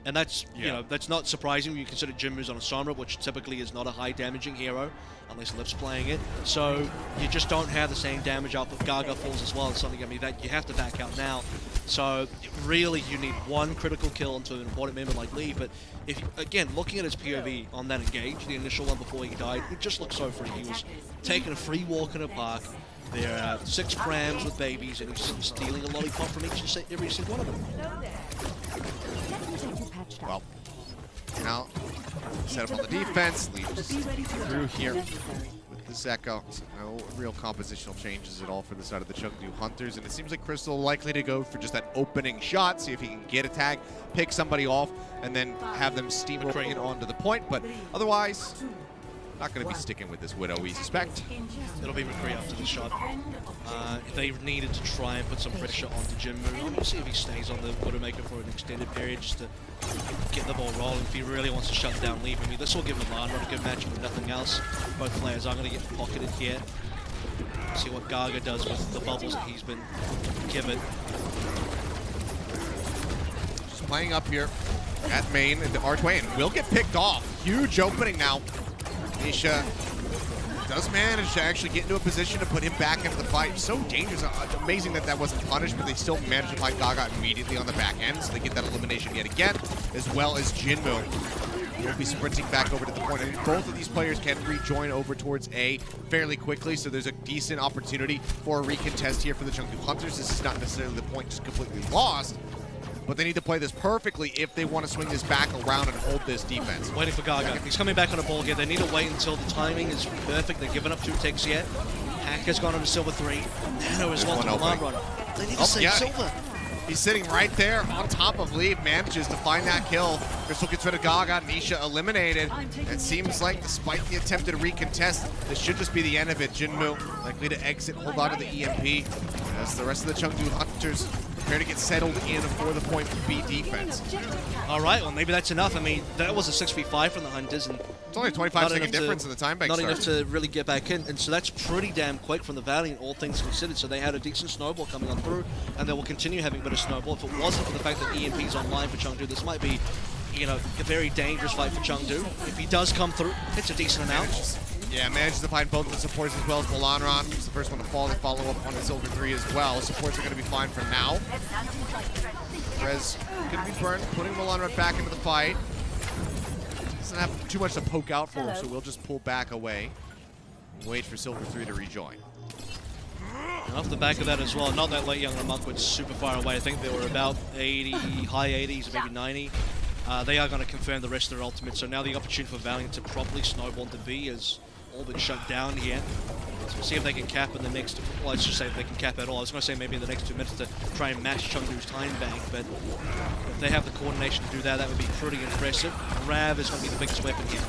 And that's, you know, that's not surprising when you consider Jinmu's on a Sombra, which typically is not a high damaging hero, unless Liv's playing it. So you just don't have the same damage output. Gaga falls as well, and something, I mean, that you have to back out now. So really you need one critical kill into an important member like Lee. But if, again, looking at his POV on that engage, the initial one before he died, it just looked so free. He was taking a free walk in a park. There are 6 prams with babies, and he's stealing a lollipop from every single one of them. Well, now set up on the defense, leaves through here with this Echo. So no real compositional changes at all for the side of the Chengdu Hunters, and it seems like Crystal likely to go for just that opening shot, see if he can get a tag, pick somebody off, and then have them steamroll in onto the point, but otherwise, not going to be sticking with this Widow, we suspect. It'll be McCree after the shot. They needed to try and put some pressure onto Jinmu. We'll see if he stays on the Widowmaker for an extended period just to get the ball rolling if he really wants to shut down Leave. I mean, this will give Milanron a good matchup if nothing else. Both players are going to get pocketed here. See what Gaga does with the bubbles that he's been given. Just playing up here at main in the archway, and will get picked off. Huge opening now. Nisha does manage to actually get into a position to put him back into the fight. So dangerous. Amazing that that wasn't punished, but they still managed to find Gaga immediately on the back end, so they get that elimination yet again, as well as Jinmu. He'll be sprinting back over to the point. I think both of these players can rejoin over towards A fairly quickly, so there's a decent opportunity for a recontest here for the Chengdu Hunters. This is not necessarily the point just completely lost, but they need to play this perfectly if they want to swing this back around and hold this defense. Waiting for Gaga. He's coming back on a ball here. They need to wait until the timing is perfect. They've given up 2 ticks yet. Hacker's gone on to Silver 3. Nano as well to Milanron. They need to save Silver. He's sitting right there on top of Leave, manages to find that kill. Crystal gets rid of Gaga, Nisha eliminated. It seems like despite the attempted recontest, this should just be the end of it. Jinmu likely to exit, hold on to the EMP, as the rest of the Chengdu Hunters prepare to get settled in for the point B defense. All right, well, maybe that's enough. I mean, that was a 6v5 from the Hunters, and it's only a 25-second difference in the time bank not start. enough to really get back in, and so that's pretty damn quick from the Valiant, all things considered. So they had a decent snowball coming on through, and they will continue having a bit of snowball. If it wasn't for the fact that EMP's online for Chengdu, this might be, you know, a very dangerous fight for Chengdu. If he does come through, it's a decent amount. Yeah, manages to find both of the supports as well as Milanron. He's the first one to fall and follow up on the Silver 3 as well. Supports are going to be fine for now. Rez going to be burned, putting Milanron back into the fight. Doesn't have too much to poke out for him, so we'll just pull back away and wait for Silver 3 to rejoin. And off the back of that as well, not that late young Monk was super far away. I think they were about 80, high 80s, maybe 90. They are going to confirm the rest of their ultimate, so now the opportunity for Valiant to properly snowball into B is all been shut down here. So we'll see if they can cap in the next, well, let's just say if they can cap at all. I was going to say maybe in the next 2 minutes to try and match Chengdu's time bank, but if they have the coordination to do that, that would be pretty impressive. Rav is going to be the biggest weapon here.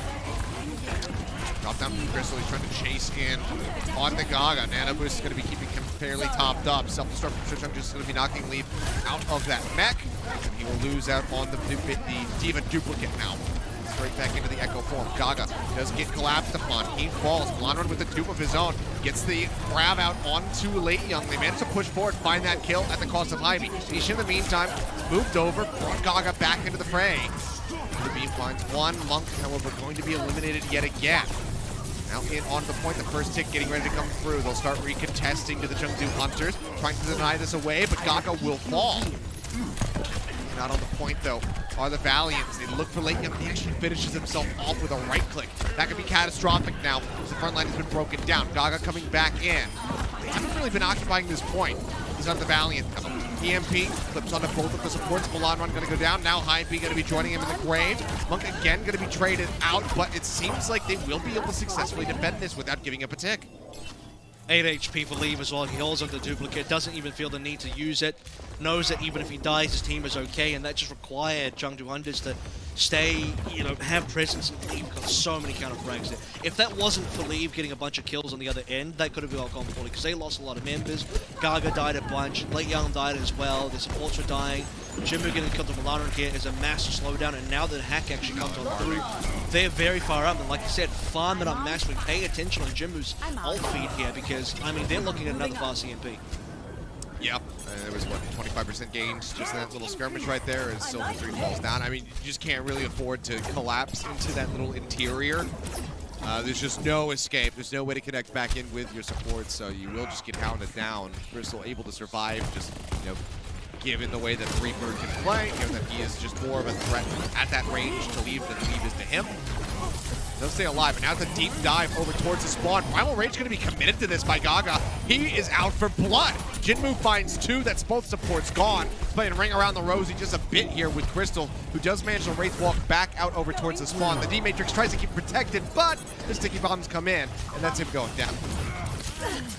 Drop down from Crystal, he's trying to chase in on the Gaga. Nano Boost is going to be keeping him fairly topped up. Self-destruct from Chengdu is going to be knocking Leave out of that mech. And he will lose out on the Diva duplicate now. Straight back into the Echo form. Gaga does get collapsed upon. He falls. Milanron with the dupe of his own. Gets the grab out onto Late Young. They manage to push forward, find that kill at the cost of Ivy. Nisha in the meantime moved over, brought Gaga back into the fray. The beam finds one. Monk, however, going to be eliminated yet again. Now in onto the point, the first tick getting ready to come through. They'll start recontesting to the Chengdu Hunters, trying to deny this away, but Gaga will fall. Not on the point though are the Valiants. They look for Late Young. He actually finishes himself off with a right click. That could be catastrophic now, as the front line has been broken down. Gaga coming back in. They haven't really been occupying this point. These are the Valiant though. EMP flips onto both of the supports. Milanron going to go down. Now High B going to be joining him in the grave. Monk again going to be traded out, but it seems like they will be able to successfully defend this without giving up a tick. 8 HP for Leave as well. He holds on to Duplicate, doesn't even feel the need to use it. Knows that even if he dies, his team is okay, and that just required Chengdu Hunters to stay, have presence and Leave got so many counter frags there. If that wasn't for Leave getting a bunch of kills on the other end, that could have been all gone poorly because they lost a lot of members. Gaga died a bunch, Late Young died as well, the supports were dying. Jinmu getting killed to Milano here is a massive slowdown, and now that Hack actually comes on through, they're very far up, and like you said, farm it up massively. Pay attention on Jinmu's ult feed here because, they're looking at another fast EMP. Yep, there was, 25% gains just in that little skirmish right there as Silver 3 falls down. You just can't really afford to collapse into that little interior. There's just no escape. There's no way to connect back in with your support, so you will just get hounded down. Crystal able to survive, just, given the way that Reaper can play, given that he is just more of a threat at that range to Leave than Leave is to him. Does stay alive, and now the deep dive over towards the spawn. Primal Rage going to be committed to this by Gaga. He is out for blood. Jinmu finds 2. That's both supports gone. Playing ring around the rosy just a bit here with Crystal, who does manage to Wraith Walk back out over towards the spawn. The D-Matrix tries to keep protected, but the sticky bombs come in, and that's him going down.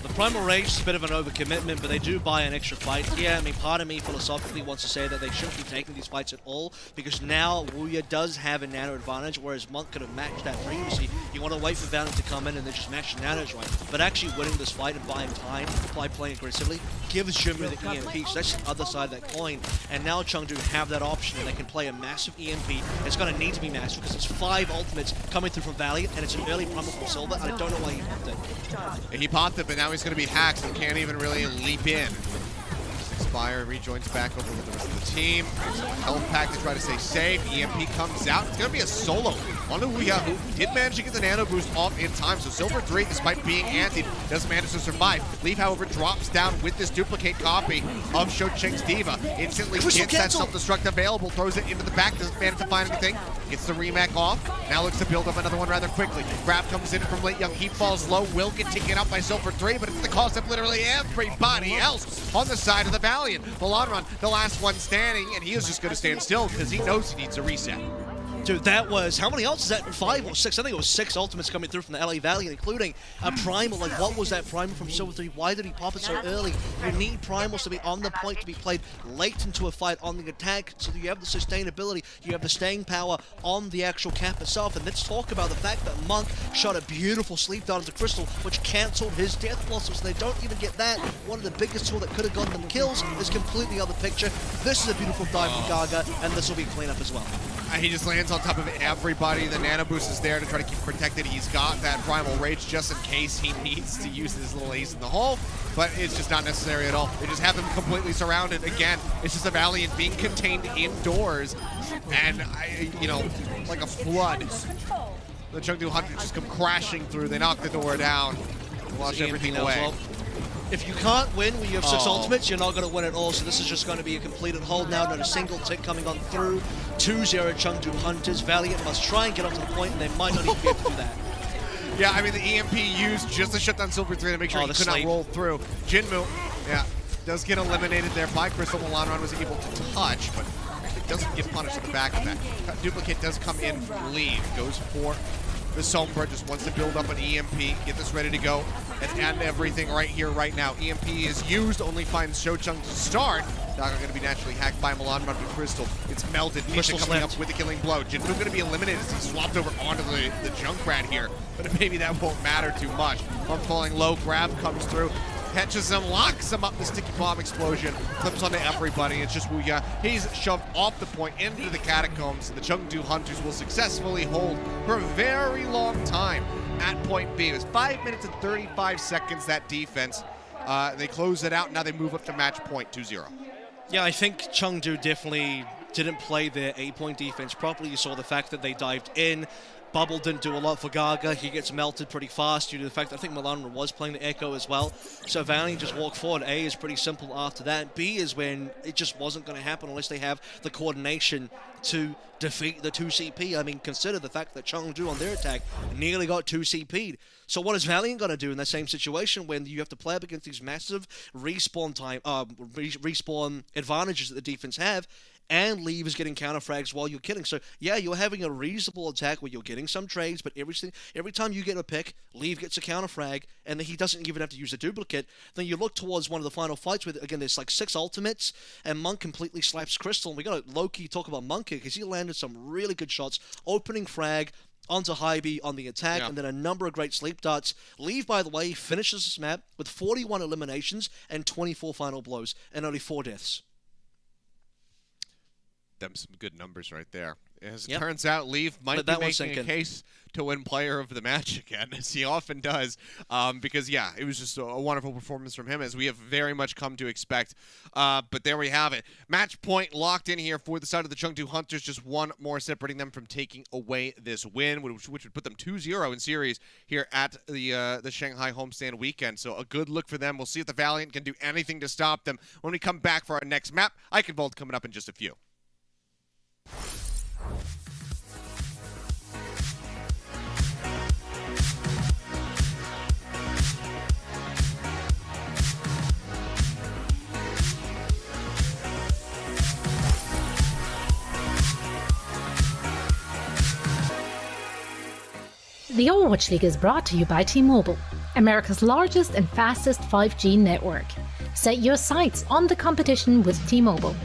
The Primal Rage is a bit of an overcommitment, but they do buy an extra fight here. Part of me philosophically wants to say that they shouldn't be taking these fights at all, because now Wuya does have a nano advantage, whereas Monk could have matched that previously. You want to wait for Valiant to come in and then just match the nanos right. But actually winning this fight and buying time by playing aggressively gives Jinmu the EMP, so that's the other side of that coin. And now Chengdu have that option, and they can play a massive EMP. It's going to need to be massive, because it's 5 ultimates coming through from Valiant, and it's an early Primal from Silver. I don't know why he popped it. He popped it, but now he's going to be hacked, so can't even really leap in. Spitfire rejoins back over with the rest of the team. There's a health pack to try to stay safe. EMP comes out. It's going to be a solo on Wuya, who did manage to get the nano boost off in time. So Silver 3, despite being antied, doesn't manage to survive. Leave, however, drops down with this duplicate copy of Shou Cheng's Diva. Instantly gets that self-destruct available, throws it into the back, doesn't manage to find anything. Gets the remake off. Now looks to build up another one rather quickly. Grab comes in from Late Young. He falls low. Will get taken out by Silver 3, but it's at the cost of literally everybody else on the side of the Valiant. Milan, the last one standing, and he is just going to stand still because he knows he needs a reset. Dude, that was, how many ults is that? 5 or 6? I think it was 6 ultimates coming through from the LA Valiant, including a Primal. Like, what was that Primal from Silver 3? Why did he pop it so early? You need Primals to be on the point, to be played late into a fight on the attack, so that you have the sustainability, you have the staying power on the actual cap itself. And let's talk about the fact that Monk shot a beautiful sleep down into Crystal, which cancelled his Death Blossom, so they don't even get that. One of the biggest tool that could have gotten them kills is completely other picture. This is a beautiful dive from Gaga, and this will be cleanup as well. He just lands on top of everybody. The nano boost is there to try to keep protected. He's got that Primal Rage just in case he needs to use his little ace in the hole, but it's just not necessary at all. They just have him completely surrounded. Again, it's just a Valiant being contained indoors, and, like a flood. The Chengdu Hunters just come crashing through. They knock the door down, wash everything away. Well. If you can't win when you have 6 ultimates, you're not going to win at all, so this is just going to be a completed hold now. Not a single tick coming on through. 2-0 Chengdu Hunters. Valiant must try and get up to the point, and they might not even be able to do that. Yeah, the EMP used just to shut down Silver 3 to make sure he could not roll through. Jinmu, does get eliminated there by Crystal. Milan was able to touch, but actually doesn't get punished at the back of that. Duplicate does come in from Leave, goes for the Sombra, just wants to build up an EMP, get this ready to go, and end everything right here, right now. EMP is used, only finds Shou Cheng to start. Daga going to be naturally hacked by Milan Run with Crystal. It's melted. Nisha coming up with the killing blow. Jinmu going to be eliminated as he swapped over onto the Junkrat here, but maybe that won't matter too much. I'm falling low, grab comes through. Catches him, locks him up, the sticky bomb explosion, clips onto everybody. It's just Wuya. He's shoved off the point into the catacombs, and the Chengdu Hunters will successfully hold for a very long time at point B. It was 5 minutes and 35 seconds, that defense. They close it out, now they move up to match point 2-0. Yeah, I think Chengdu definitely didn't play their 8-point defense properly. You saw the fact that they dived in. Bubble didn't do a lot for Gaga. He gets melted pretty fast due to the fact that I think Milan was playing the Echo as well. So Valiant just walked forward. A is pretty simple after that. B is when it just wasn't going to happen unless they have the coordination to defeat the 2 CP. Consider the fact that Chengdu on their attack nearly got 2 CP'd. So what is Valiant going to do in that same situation when you have to play up against these massive respawn advantages that the defense have? and Leave is getting counter frags while you're killing. So yeah, you're having a reasonable attack where you're getting some trades, but every time you get a pick, Leave gets a counter frag, and he doesn't even have to use a duplicate. Then you look towards one of the final fights with, again, there's like 6 ultimates, and Monk completely slaps Crystal. And we got to low-key talk about Monk here because he landed some really good shots, opening frag onto Hybe on the attack, and then a number of great sleep darts. Leave, by the way, finishes this map with 41 eliminations and 24 final blows, and only 4 deaths. Them some good numbers right there. As it turns out, Leave might be making a case to win player of the match again, as he often does, because, yeah, it was just a wonderful performance from him, as we have very much come to expect. But there we have it. Match point locked in here for the side of the Chengdu Hunters, just one more separating them from taking away this win, which would put them 2-0 in series here at the Shanghai homestand weekend. So a good look for them. We'll see if the Valiant can do anything to stop them when we come back for our next map. Eichenwald coming up in just a few. The Overwatch League is brought to you by T-Mobile, America's largest and fastest 5G network. Set your sights on the competition with T-Mobile.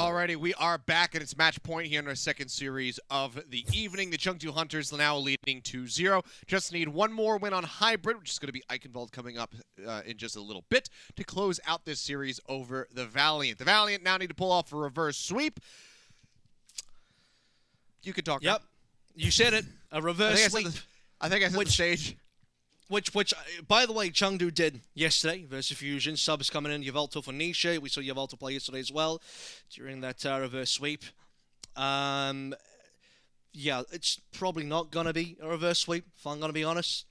Alrighty, we are back, and it's match point here in our second series of the evening. The Chengdu Hunters now leading 2-0. Just need one more win on Hybrid, which is going to be Eichenwald coming up in just a little bit to close out this series over the Valiant. The Valiant now need to pull off a reverse sweep. You could talk. Yep, you said it. A reverse sweep. I think I set the stage. Which, by the way, Chengdu did yesterday versus Fusion. Subs coming in, Yveltal for Nisha. We saw Yveltal play yesterday as well during that reverse sweep. Yeah, it's probably not going to be a reverse sweep, if I'm going to be honest.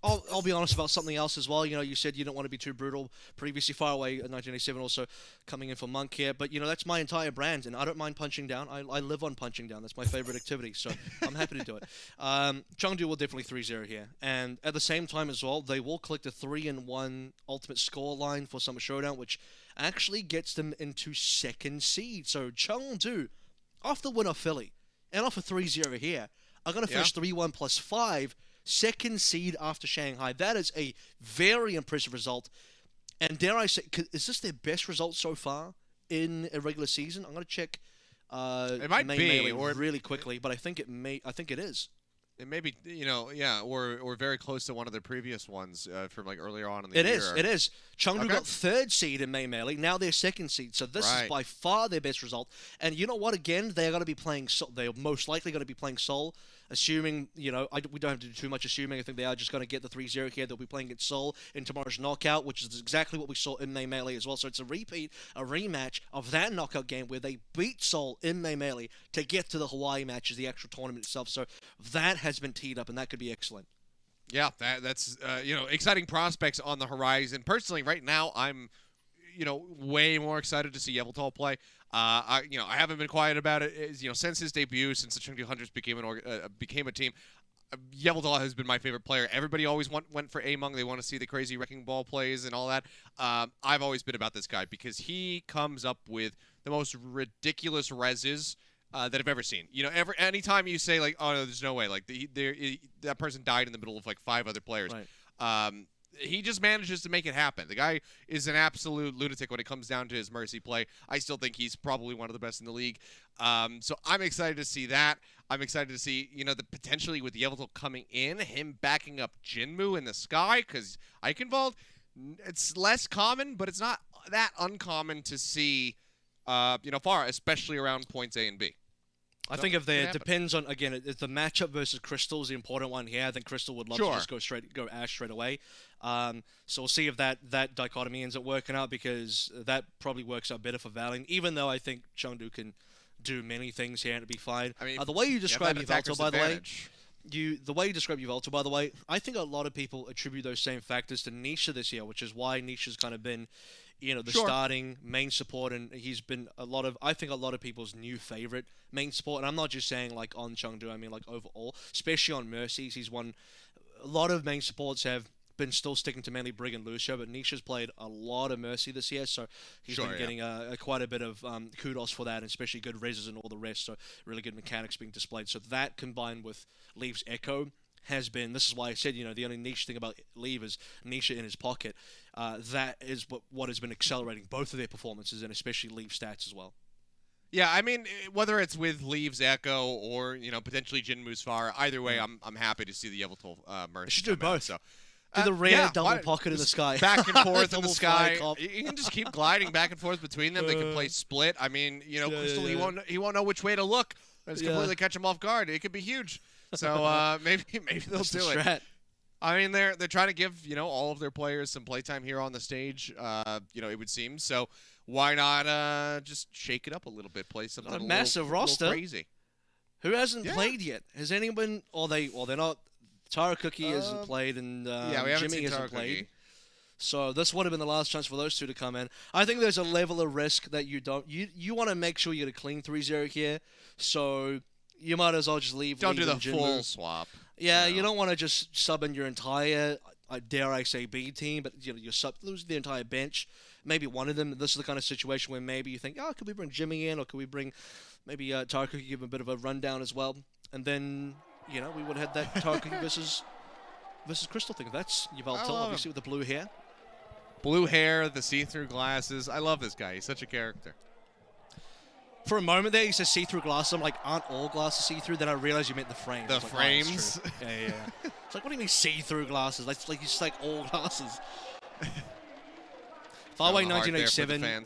I'll be honest about something else as well. You know, you said you don't want to be too brutal. Previously, far away in 1987, also coming in for Monk here. But, you know, that's my entire brand, and I don't mind punching down. I live on punching down. That's my favorite activity, so I'm happy to do it. Chengdu will definitely 3-0 here. And at the same time as well, they will collect a 3-1 ultimate score line for Summer Showdown, which actually gets them into second seed. So Chengdu, off the win of Philly, and off a 3-0 here, are going to finish 3-1 plus 5. Second seed after Shanghai. That is a very impressive result. And dare I say, is this their best result so far in a regular season? I'm going to check it might be or really quickly, but I think it is. It may be, you know, yeah, or very close to one of the previous ones from like earlier on in the year. It is. Chengdu got third seed in May Melee. Now they're second seed. So this is by far their best result. And you know what? Again, they're going to be playing. They're most likely going to be playing Seoul. Assuming, you know, we don't have to do too much assuming. I think they are just going to get the 3-0 here. They'll be playing against Seoul in tomorrow's knockout, which is exactly what we saw in May Melee as well. So it's a rematch of that knockout game where they beat Seoul in May Melee to get to the Hawaii match as the actual tournament itself. So that has been teed up, and that could be excellent. Yeah, that's you know, exciting prospects on the horizon. Personally, right now, I'm, you know, way more excited to see Yveltal play. I haven't been quiet about it. You know, since his debut, since the Chengdu Hunters became a team, Yveltal has been my favorite player. Everybody always went for Among. They want to see the crazy wrecking ball plays and all that. I've always been about this guy because he comes up with the most ridiculous reses that I've ever seen. You know, anytime you say like, oh no, there's no way, like that person died in the middle of like 5 other players. Right. He just manages to make it happen. The guy is an absolute lunatic when it comes down to his mercy play. I still think he's probably one of the best in the league. So I'm excited to see that. I'm excited to see, you know, the potentially with Yveltal coming in, him backing up Jinmu in the sky, because Eichenwald, it's less common, but it's not that uncommon to see, you know, far, especially around points A and B. I think if there depends on, again, if the matchup versus Crystal is the important one here. I think Crystal would love to just go Ash straight away. So we'll see if that dichotomy ends up working out, because that probably works out better for Valiant, even though I think Chengdu can do many things here and it'll be fine. I mean, the way you describe Yveltal, by the way, I think a lot of people attribute those same factors to Nisha this year, which is why Nisha's kind of been, you know, the starting main support, and he's been I think a lot of people's new favorite main support. And I'm not just saying like on Chengdu, I mean like overall, especially on Mercies. He's won. A lot of main supports have been still sticking to mainly Brig and Lucio, but Nisha's played a lot of Mercy this year, so he's been getting quite a bit of kudos for that, and especially good reses and all the rest, so really good mechanics being displayed. So that combined with Leaf's Echo has been, this is why I said, you know, the only niche thing about Leaf is Nisha in his pocket. That is what has been accelerating both of their performances, and especially Leaf's stats as well. Yeah, I mean, whether it's with Leaf's Echo or, you know, potentially Jinmu's Far, either way, I'm happy to see the Yveltal Mercy. Should do both. So. Do the rare double pocket in the sky. Back and forth in the sky. You can just keep gliding back and forth between them. They can play split. I mean, you know, Crystal, he won't know which way to look. It's completely catch him off guard. It could be huge. So maybe they'll do it. I mean, they're trying to give, you know, all of their players some playtime here on the stage. You know, it would seem. So why not just shake it up a little bit, play something a massive roster. Crazy. Who hasn't played yet? Has anyone? Or they're not. Tara Cookie hasn't played, and Jimmy hasn't played. So this would have been the last chance for those two to come in. I think there's a level of risk that you don't. You want to make sure you get a clean 3-0 here, so you might as well just leave. Don't do the full swap. Yeah, you don't want to just sub in your entire, dare I say, B team, but you know, you lose the entire bench. Maybe one of them. This is the kind of situation where maybe you think, oh, could we bring Jimmy in, or could we bring maybe Tara Cookie, give him a bit of a rundown as well, and then. You know, we would have had that Tara Cookie versus Crystal thing. That's Yveltal, obviously, with the blue hair. Blue hair, the see-through glasses. I love this guy. He's such a character. For a moment there, you said see-through glasses. I'm like, aren't all glasses see-through? Then I realized you meant the frames. The like, frames? Oh, yeah. It's like, what do you mean see-through glasses? Like you just like all glasses. Farway 1987,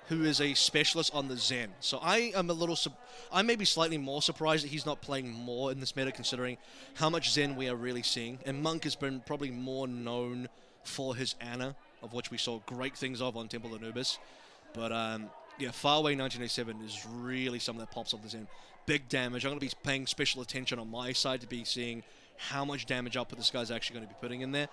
who is a specialist on the Zen. So I am I may be slightly more surprised that he's not playing more in this meta, considering how much Zen we are really seeing. And Monk has been probably more known for his Ana, of which we saw great things of on Temple Anubis. But yeah, Farway 1987 is really something that pops off the Zen. Big damage. I'm going to be paying special attention on my side to be seeing how much damage output this guy's actually going to be putting in there.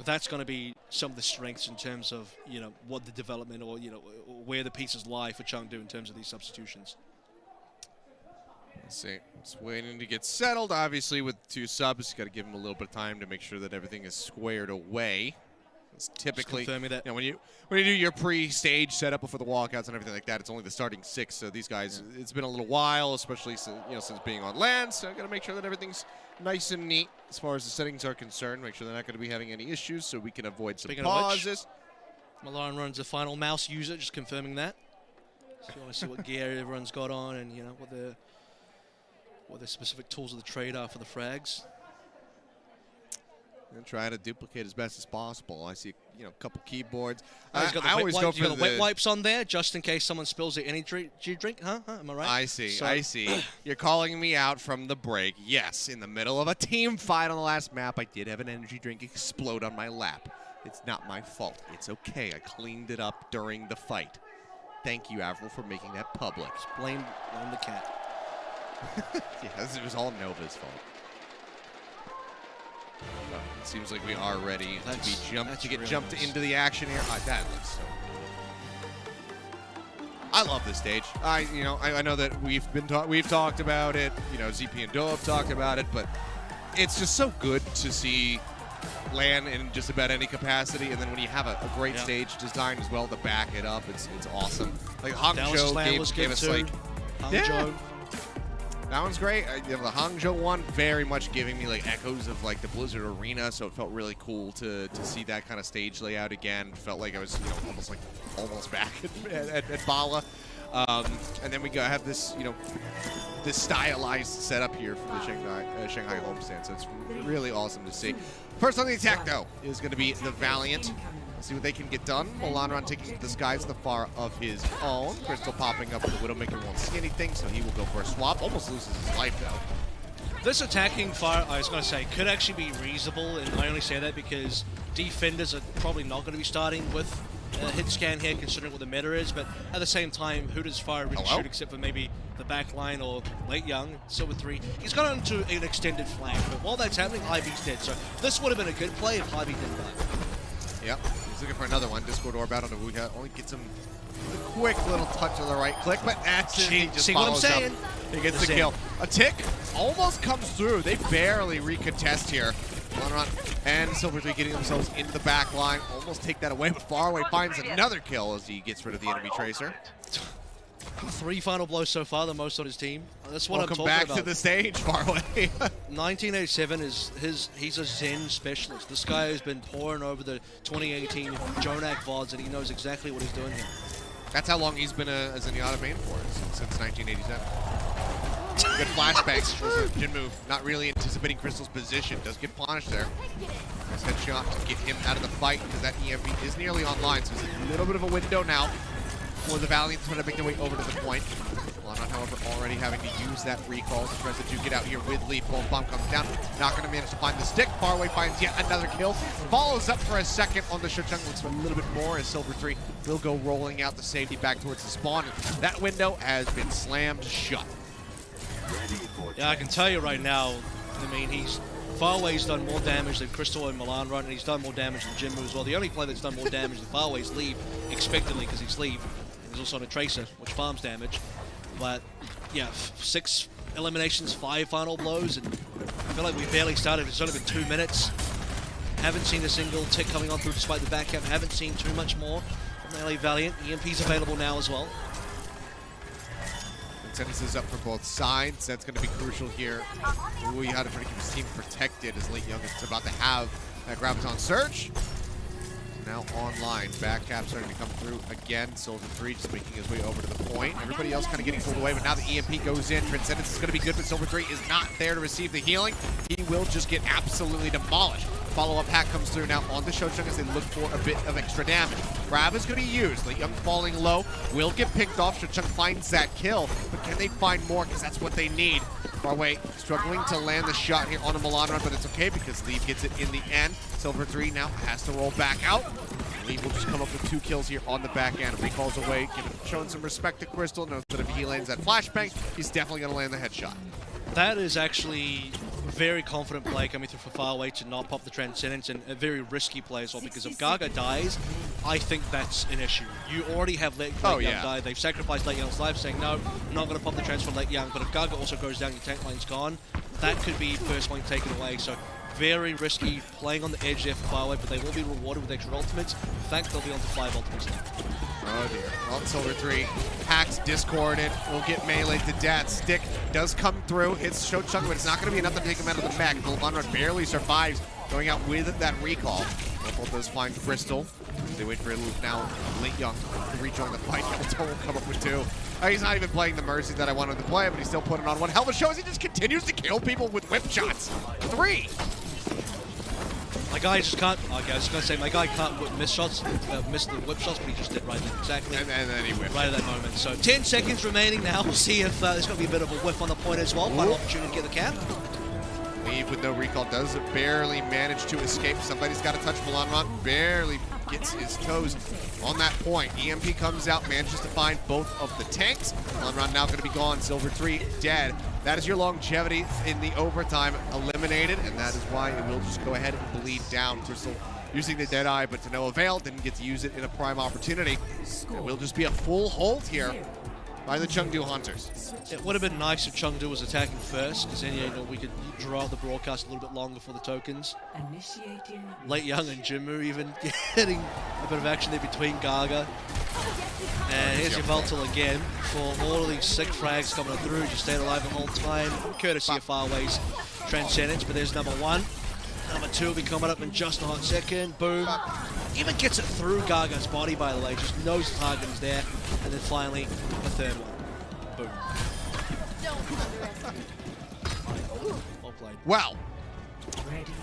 That's going to be some of the strengths in terms of, you know, what the development or, you know, where the pieces lie for Chengdu in terms of these substitutions. Let's see. It's waiting to get settled. Obviously, with 2 subs, you got to give him a little bit of time to make sure that everything is squared away. It's typically, that. You know, when you do your pre-stage setup before the walkouts and everything like that, it's only the starting 6. So these guys, it's been a little while, especially since being on land. So I got to make sure that everything's nice and neat as far as the settings are concerned. Make sure they're not going to be having any issues, so we can avoid some pauses. Milan runs a final mouse user, just confirming that. So you want to see what gear everyone's got on, and you know what the specific tools of the trade are for the frags. And try to duplicate as best as possible. I see, you know, a couple keyboards. He's got the always go for the wet wipes on there, just in case someone spills their energy drink. Huh? Am I right? I see. You're calling me out from the break. Yes, in the middle of a team fight on the last map, I did have an energy drink explode on my lap. It's not my fault. It's okay. I cleaned it up during the fight. Thank you, Avril, for making that public. Just blame the cat. Yes, it was all Nova's fault. It seems like we are ready to get jumped into the action here. That looks so good. I love this stage. I know that we've talked about it. You know, ZP and Do have talked about it, but it's just so good to see LAN in just about any capacity, and then when you have a great stage design as well to back it up, it's awesome. Like Hangzhou gave us like Hangzhou. That one's great. You know, the Hangzhou one very much giving me like echoes of like the Blizzard Arena, so it felt really cool to see that kind of stage layout again. Felt like I was, you know, almost back at Bala. And then we have this, you know, this stylized setup here for the Shanghai homestand, so it's really awesome to see. First on the attack though is going to be the Valiant. See what they can get done. Milanron taking the skies to the far of his own. Crystal popping up, the Widowmaker won't see anything, so he will go for a swap. Almost loses his life, though. This attacking fire, I was going to say, could actually be reasonable, and I only say that because defenders are probably not going to be starting with a hit scan here, considering what the meta is, but at the same time, who does Fire really shoot except for maybe the back line or Late Young, Silver 3. He's gone into an extended flank, but while that's happening, Ivy's dead, so this would have been a good play if Ivy didn't die. Yep, he's looking for another one. Discord Orb out on the Wuha. Only gets him a quick little touch of the right click, but that's it. He just follows up. He gets the kill. A tick almost comes through. They barely recontest here. Run, and Silver 3 getting themselves into the back line. Almost take that away, but Faraway finds another kill as he gets rid of the enemy tracer. 3 final blows so far, the most on his team. That's what I'm talking about. Welcome back to the stage, Faraway. 1987 he's a Zen specialist. This guy has been pouring over the 2018 Jonak VODs, and he knows exactly what he's doing here. That's how long he's been a Zenyatta main for, since 1987. Good flashbangs. Jin move. Not really anticipating Crystal's position. Does get punished there. Nice headshot to get him out of the fight because that EMP is nearly online, so there's a little bit of a window now for the Valiants trying to make their way over to the point. Milanon, however, already having to use that recall to try to duke it out here with Leaf. Bomb comes down. Not going to manage to find the stick. Faraway finds yet another kill. Follows up for a second on the Shochung. Looks for a little bit more as Silver 3 will go rolling out the safety back towards the spawn. That window has been slammed shut. Yeah, I can tell you right now, I mean, Faraway's done more damage than Crystal and Milanron, and he's done more damage than Jinmu as well. The only player that's done more damage than Faraway's Leave, expectedly, because he's Leave. He's also on a Tracer, which farms damage. But, yeah, 6 eliminations, 5 final blows, and I feel like we barely started. It's only been 2 minutes. Haven't seen a single tick coming on through despite the back cap. Haven't seen too much more from LA Valiant. EMP's available now as well. Sentences up for both sides. That's going to be crucial here. We had to keep his team protected as Late Young is about to have that Graviton Surge. now online. Back cap starting to come through again. Silver 3 just making his way over to the point. Everybody else kind of getting pulled away, but now the EMP goes in. Transcendence is going to be good, but Silver 3 is not there to receive the healing. He will just get absolutely demolished. Follow-up hack comes through now on the Shochung as they look for a bit of extra damage. Grab is going to use. Young falling low. Will get picked off. Shochung finds that kill, but can they find more? Because that's what they need. Farway struggling to land the shot here on a Milan run, but it's okay because Lee gets it in the end. Silver 3 now has to roll back out. Lee will just come up with 2 kills here on the back end. Recalls away, showing some respect to Crystal. Knows that if he lands that flashbang, he's definitely going to land the headshot. That is actually a very confident play coming through for Farway to not pop the Transcendence, and a very risky play as well, because if Gaga dies, I think that's an issue. You already have Late Young die. They've sacrificed Late Young's life, saying, no, I'm not going to pop the transfer Late Young, but if Gaga also goes down, your tank line's gone, that could be first point taken away. So very risky, playing on the edge there for Farway, but they will be rewarded with extra ultimates. In fact, they'll be on to 5 ultimates now. Oh dear. Well, Silver 3 hacks discorded. Will get melee to death. Stick does come through. Hits Shochung, but it's not going to be enough to take him out of the mech. Vulvanrod barely survives, going out with that recall. Purple does find Crystal. They wait for now Late Young to rejoin the fight. Yamato will come up with 2. He's not even playing the Mercy that I wanted to play, but he's still putting on one hell of a show as he just continues to kill people with whip shots. 3. My guy just can't. Okay, I was going to say my guy can't miss shots, miss the whip shots, but he just did right there, exactly. And then he whipped. Right at that moment. So 10 seconds remaining now. We'll see if there's going to be a bit of a whiff on the point as well. Final opportunity to get the cap. Leave with no recall does barely manage to escape. Somebody's got to touch Milanron. Barely gets his toes on that point. EMP comes out, manages to find both of the tanks. Milanron now going to be gone. Silver 3 dead. That is your longevity in the overtime eliminated, and that is why it will just go ahead and bleed down. Crystal using the Deadeye, but to no avail. Didn't get to use it in a prime opportunity. It will just be a full hold here by the Chengdu Hunters. It would have been nice if Chengdu was attacking first, because then we could draw out the broadcast a little bit longer for the tokens. Late Young and Jinmu even getting a bit of action there between Gaga. And here's your Veltal again for all of these sick frags coming through. Just stayed alive the whole time, courtesy of Farway's Transcendence. But there's number 1. Number 2 will be coming up in just a hot second. Boom. Even gets it through Gaga's body, by the way. Just knows the target is there. And then finally, the third one. Boom. Well played. Well,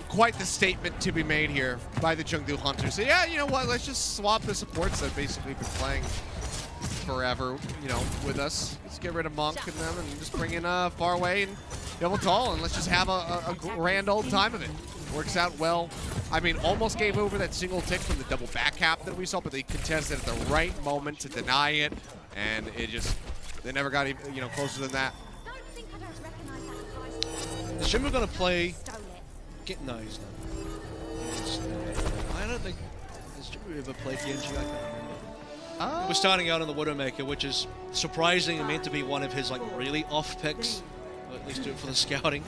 quite the statement to be made here by the Chengdu Hunters. So yeah, you know what? Let's just swap the supports that have basically been playing forever, with us. Let's get rid of Monk and them and just bring in Farway and Double Tall, and let's just have a grand old time of it. Works out well. I mean, almost gave over that single tick from the double back cap that we saw, but they contested at the right moment to deny it, and they never got even, closer than that. Is Jinmu going to play? No, he's not. I don't think. Has Jinmu ever played Genji? I can't remember. We're starting out on the Widowmaker, which is surprising and meant to be one of his really off picks. Or at least do it for the scouting.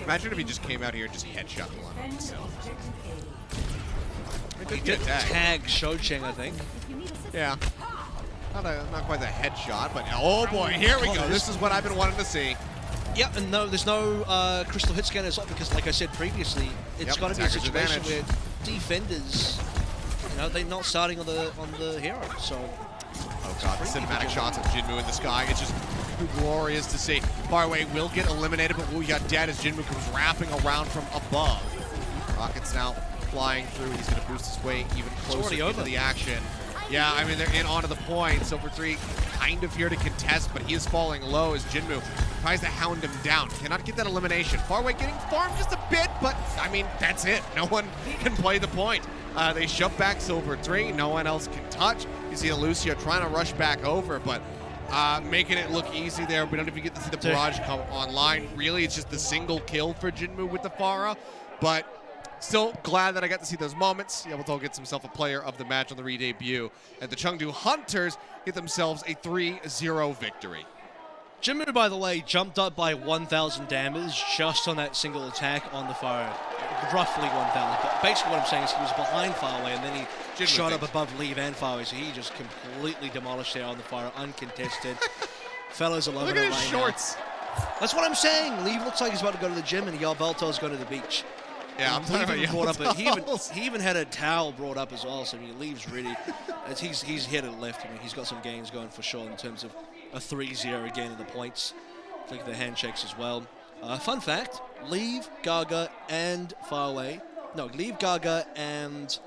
Imagine if he just came out here and just headshot the line himself. He did tag Shocheng, I think. Yeah. Not quite the headshot, but oh boy, here we go. This is what I've been wanting to see. Yeah, and no, there's no crystal hit scanner as well, because like I said previously, it's got to be a situation where defenders, they're not starting on the hero. So, oh god, the cinematic shots of Jinmu in the sky. It's just glorious to see. Farway will get eliminated, but we got dead as Jinmu comes wrapping around from above. Rockets now flying through. He's going to boost his way even closer into the action. Yeah, I mean, they're in onto the point. Silver 3 kind of here to contest, but he is falling low as Jinmu tries to hound him down. Cannot get that elimination. Farway getting farmed just a bit, but, I mean, that's it. No one can play the point. They shove back Silver 3. No one else can touch. You see Lucio trying to rush back over, but making it look easy there. We don't even get to see the barrage come online. Really, it's just the single kill for Jinmu with the Pharah, but still glad that I got to see those moments. Yamato gets himself a player of the match on the re-debut, and the Chengdu Hunters get themselves a 3-0 victory. Jinmu, by the way, jumped up by 1,000 damage just on that single attack on the Pharah. Roughly 1,000. But basically what I'm saying is he was behind Farway, and then he shot up above Leave and Farway, so he just completely demolished there on the Pharah, uncontested. Fellas are loving it right now. Look at his shorts. That's what I'm saying. Leave looks like he's about to go to the gym, and Veltal's going to the beach. Yeah, I'm talking about brought up towels. he even had a towel brought up as well. So I mean, Leave's really, he's headed left. I mean, he's got some gains going for sure in terms of a 3-0 again in the points. I think the handshakes as well. Fun fact: Leave, Gaga, and Faraway. No, Leave, Gaga, and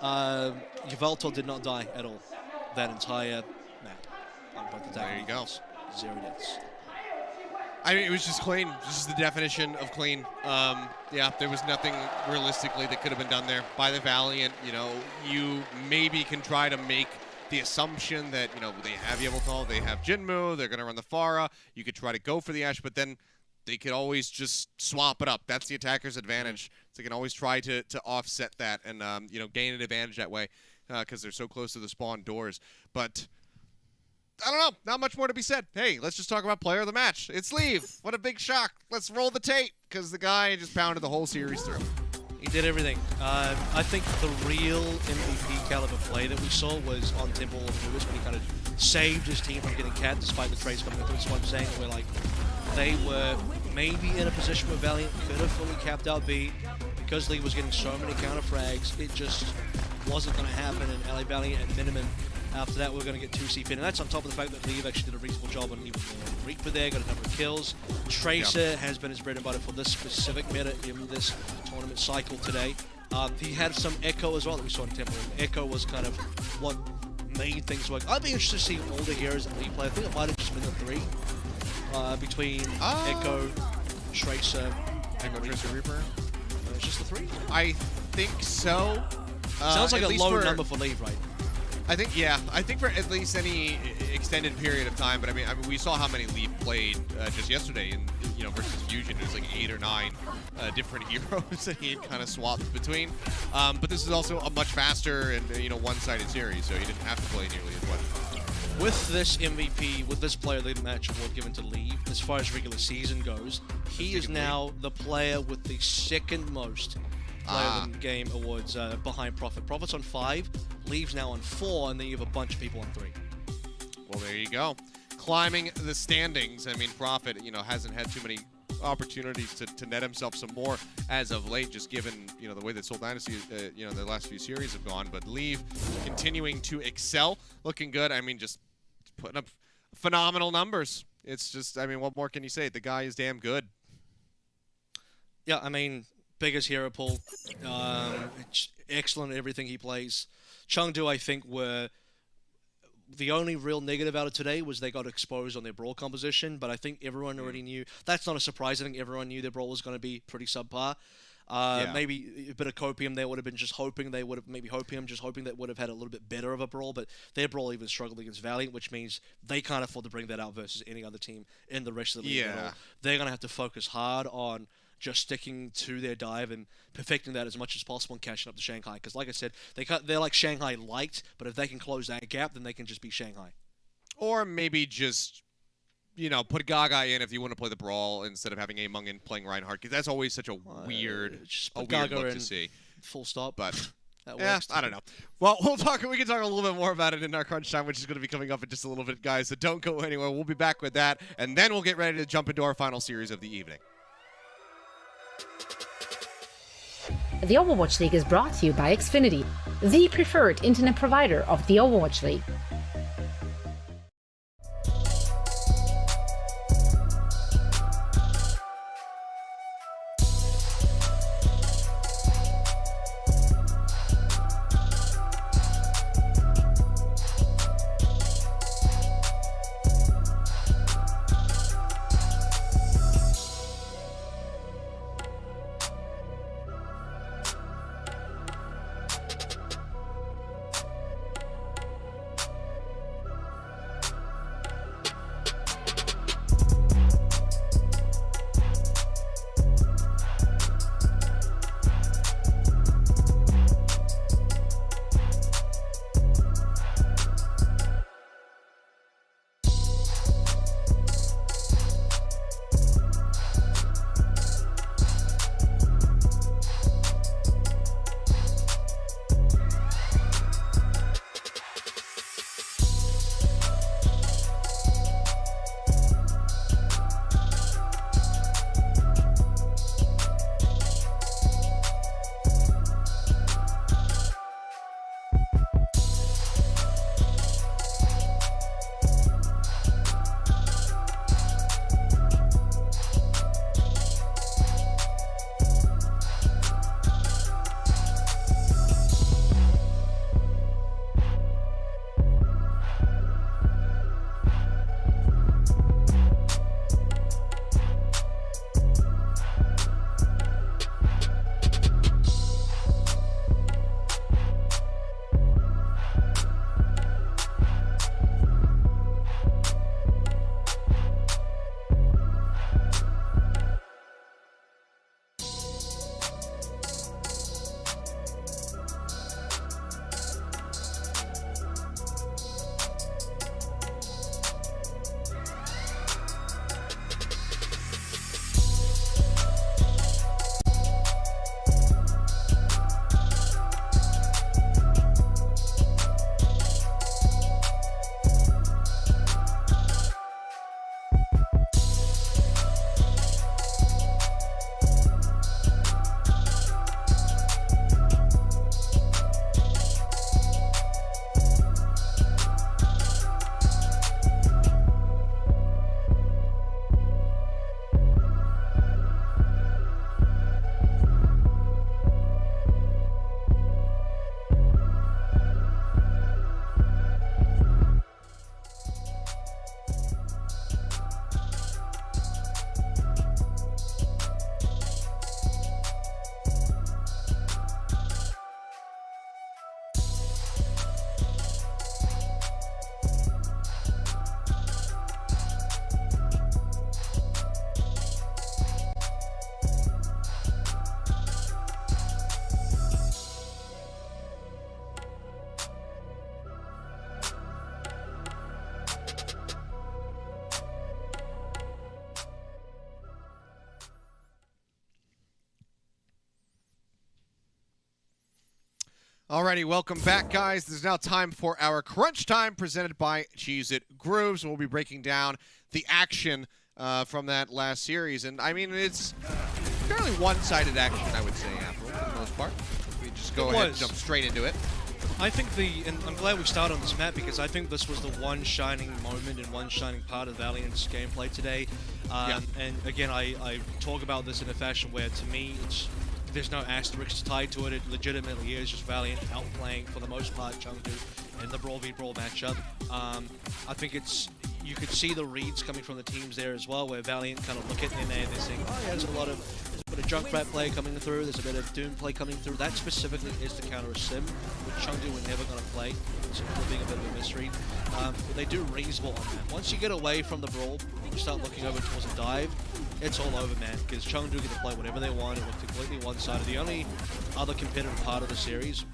Yveltal did not die at all. That entire map. There you go. 0 deaths. I mean, it was just clean. This is the definition of clean. Yeah, there was nothing realistically that could have been done there by the Valiant. You know, you maybe can try to make the assumption that, you know, they have Yveltal, they have Jinmu, they're going to run the Pharah. You could try to go for the Ashe, but then they could always just swap it up. That's the attacker's advantage. So they can always try to offset that and, you know, gain an advantage that way because they're so close to the spawn doors. But I don't know. Not much more to be said. Hey, let's just talk about player of the match. It's Leave. What a big shock. Let's roll the tape because the guy just pounded the whole series through. He did everything. I think the real MVP caliber play that we saw was on Temple of Lewis when he kind of saved his team from getting capped despite the trades coming through. That's what I'm saying. We're like, they were maybe in a position where Valiant could have fully capped out B. Because Leave was getting so many counter frags, it just wasn't going to happen. And LA Valiant at minimum, after that, we're going to get 2C fin. And that's on top of the fact that Leave actually did a reasonable job on even Reaper there, got a number of kills. Tracer has been his bread and butter for this specific meta in this tournament cycle today. He had some Echo as well that we saw in Temple. Echo was kind of what made things work. I'd be interested to see all the heroes that Leave play. I think it might have just been the 3 between Echo, Tracer, and Reaper. It's just the 3? I think so. Sounds like a low number for Leave, right? I think, yeah. I think for at least any extended period of time. But I mean, we saw how many Leave played just yesterday in, you know, versus Fusion. It was like 8 or 9 different heroes that he had kind of swapped between. But this is also a much faster and, you know, one-sided series, so he didn't have to play nearly as much. With this MVP, with this player lead match award given to Leave, as far as regular season goes, he is now the player with the second most player of the game awards behind Prophet. Prophet's on 5, Leave's now on 4, and then you have a bunch of people on 3. Well, there you go. Climbing the standings. I mean, Prophet, you know, hasn't had too many opportunities to net himself some more as of late, just given, you know, the way that Seoul Dynasty, you know, the last few series have gone. But Leave continuing to excel, looking good. I mean, just putting up phenomenal numbers. It's just, I mean, what more can you say? The guy is damn good. Yeah, I mean, biggest hero pool. Excellent at everything he plays. Chengdu, I think, were the only real negative out of today was they got exposed on their brawl composition, but I think everyone already knew. That's not a surprise. I think everyone knew their brawl was going to be pretty subpar. Maybe a bit of Copium there would have been just hoping they would have, maybe Hopium just hoping that would have had a little bit better of a brawl, but their brawl even struggled against Valiant, which means they can't afford to bring that out versus any other team in the rest of the league at all. They're going to have to focus hard on just sticking to their dive and perfecting that as much as possible and catching up to Shanghai. Because like I said, they're like Shanghai light, but if they can close that gap, then they can just be Shanghai. Or maybe just, you know, put Gaga in if you want to play the brawl instead of having Among in playing Reinhardt, because that's always such a weird, Gaga look in, to see. Full stop. But yeah, I don't know. Well, we can talk a little bit more about it in our crunch time, which is going to be coming up in just a little bit, guys. So don't go anywhere. We'll be back with that, and then we'll get ready to jump into our final series of the evening. The Overwatch League is brought to you by Xfinity, the preferred internet provider of the Overwatch League. Alrighty, welcome back, guys. This is now time for our Crunch Time presented by Cheez-It Grooves. We'll be breaking down the action from that last series. And, I mean, it's fairly one-sided action, I would say, after all, for the most part. We just go ahead and jump straight into it. I think and I'm glad we started on this map because I think this was the one shining moment and one shining part of Valiant's gameplay today. And again, I talk about this in a fashion where, to me, there's no asterisks tied to it. It legitimately is just Valiant outplaying, for the most part, Chengdu in the Brawl v Brawl matchup. I think you could see the reads coming from the teams there as well, where Valiant kind of look at it and they're saying, oh yeah, there's a bit of Junkrat play coming through, there's a bit of Doom play coming through. That specifically is to counter a Sim, which Chengdu were never going to play, so being a bit of a misread. But they do reasonable on that. Once you get away from the Brawl, you start looking over towards a dive, it's all over, man, because Chengdu get to play whatever they want. It was completely one-sided. The only other competitive part of the series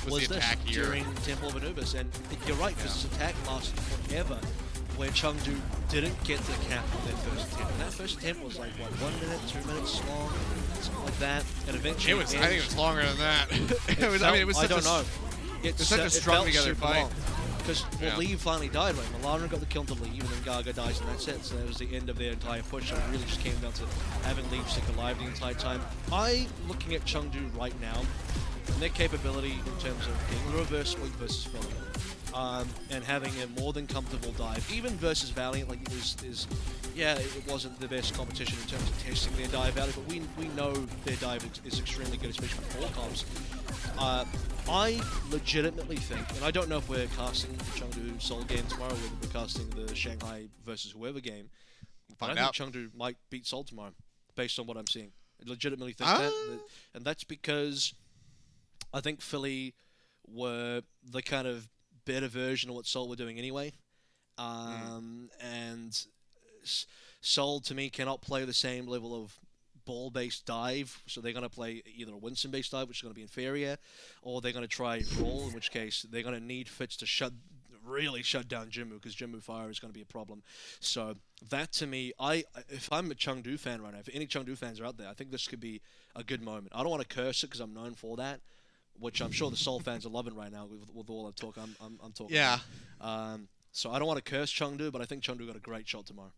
was this during Temple of Anubis, and you're right, because this attack lasted forever, where Chengdu didn't get the cap on their first attempt. And that first attempt was like, what, 1 minute, 2 minutes long, something like that, and eventually I think it was longer than that. I don't know. It's such a strung together fight. Because Leave finally died, right? Milano got the kill to Leave, and then Gaga dies, and that's it. So that was the end of their entire push, and it really just came down to having Leave stick alive the entire time. Looking at Chengdu right now, and their capability in terms of getting the reverse sweep versus Valiant, and having a more than comfortable dive, even versus Valiant, like it wasn't the best competition in terms of testing their dive out, but we know their dive is extremely good, especially with 4 comps. I legitimately think, and I don't know if we're casting the Chengdu Seoul game tomorrow, or whether we're casting the Shanghai versus whoever game, but I think Chengdu might beat Seoul tomorrow, based on what I'm seeing. I legitimately think that, and that's because I think Philly were the kind of better version of what Seoul were doing anyway, and Seoul, to me, cannot play the same level of ball-based dive, so they're going to play either a Winston-based dive, which is going to be inferior, or they're going to try Brawl, in which case they're going to need Fitz to really shut down Jimmu, because Jimmu Fire is going to be a problem. So that, to me, if I'm a Chengdu fan right now, if any Chengdu fans are out there, I think this could be a good moment. I don't want to curse it because I'm known for that, which I'm sure the Seoul fans are loving right now with all the talk I'm talking about. So I don't want to curse Chengdu, but I think Chengdu got a great shot tomorrow.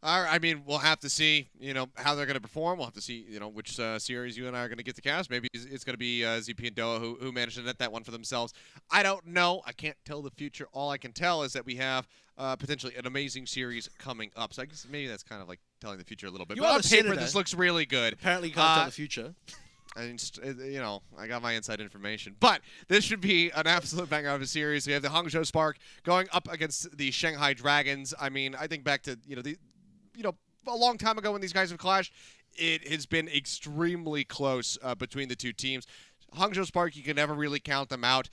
I mean, we'll have to see, how they're going to perform. We'll have to see, which series you and I are going to get to cast. Maybe it's going to be ZP and Doa who managed to net that one for themselves. I don't know. I can't tell the future. All I can tell is that we have potentially an amazing series coming up. So I guess maybe that's kind of like telling the future a little bit. But on paper, this looks really good. Apparently you can't tell the future. I mean, I got my inside information. But this should be an absolute banger of a series. We have the Hangzhou Spark going up against the Shanghai Dragons. I mean, I think back to, a long time ago when these guys have clashed, it has been extremely close between the two teams. Hangzhou Spark, you can never really count them out.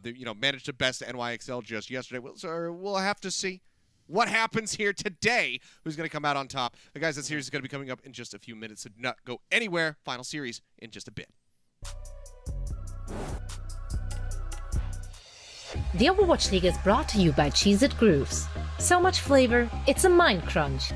They, managed to best NYXL just yesterday. So we'll have to see what happens here today. Who's going to come out on top? But guys, that series is going to be coming up in just a few minutes, so do not go anywhere. Final series in just a bit. The Overwatch League is brought to you by Cheez-It Grooves. So much flavor, it's a mind crunch.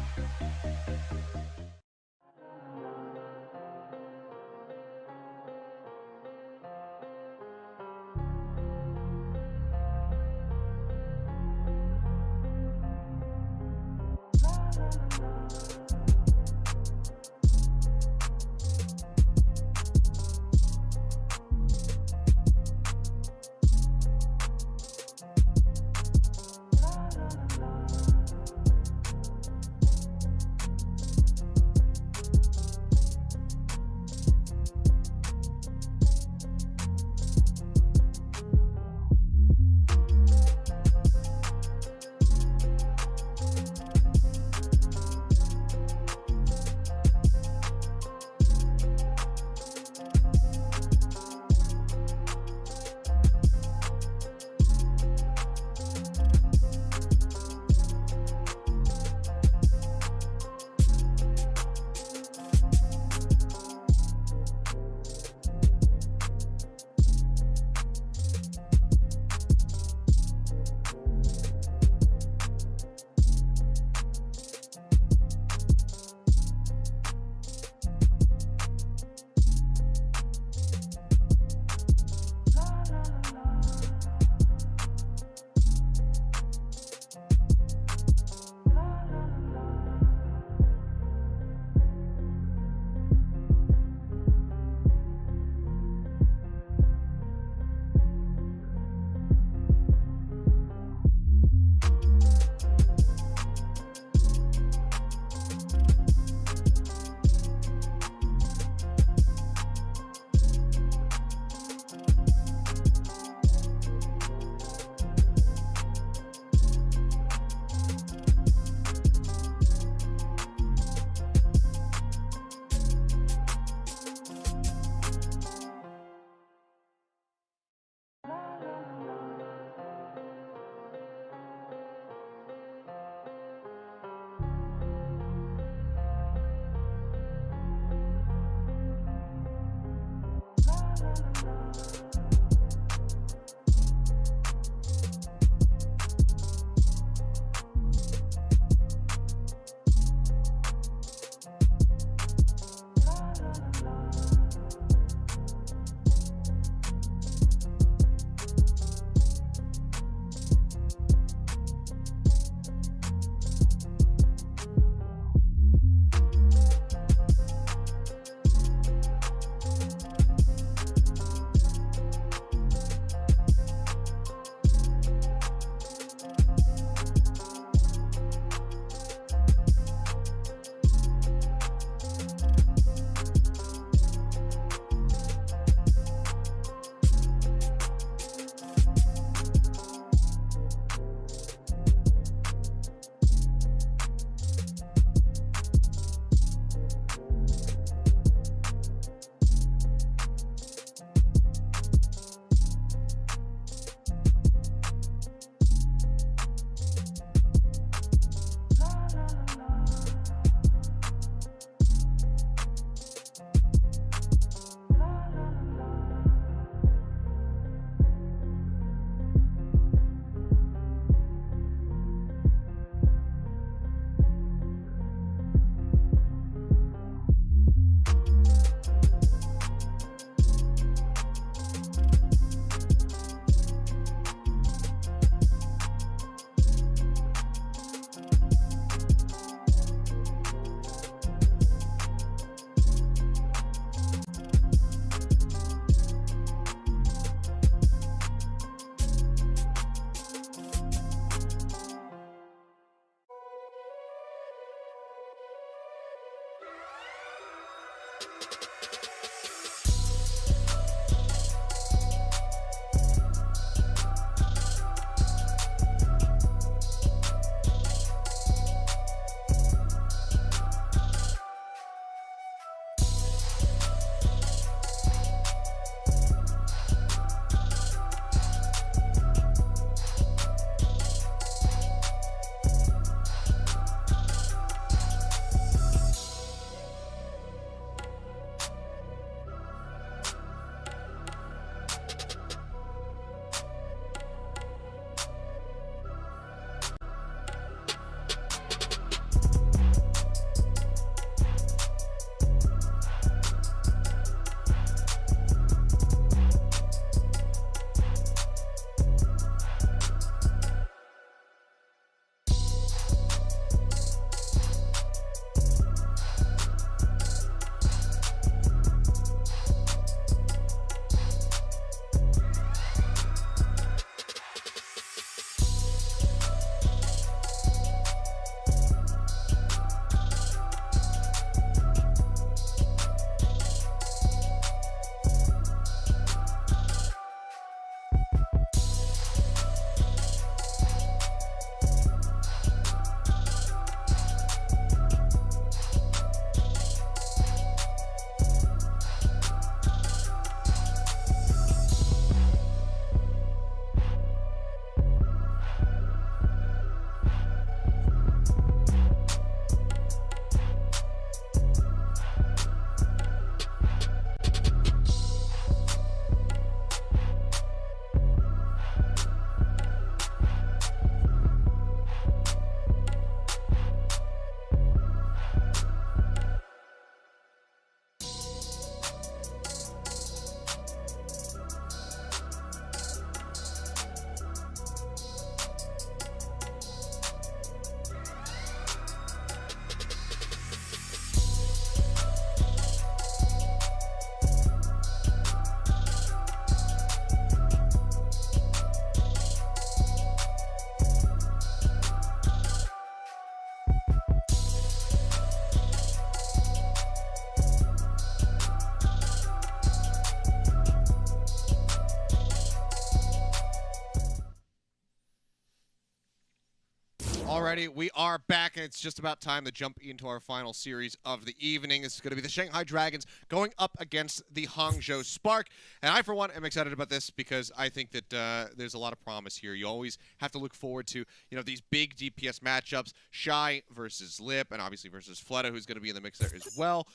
Alrighty, we are back, and it's just about time to jump into our final series of the evening. This is going to be the Shanghai Dragons going up against the Hangzhou Spark. And I, for one, am excited about this because I think that there's a lot of promise here. You always have to look forward to, these big DPS matchups, Shy versus Lip, and obviously versus Fleta, who's going to be in the mix there as well.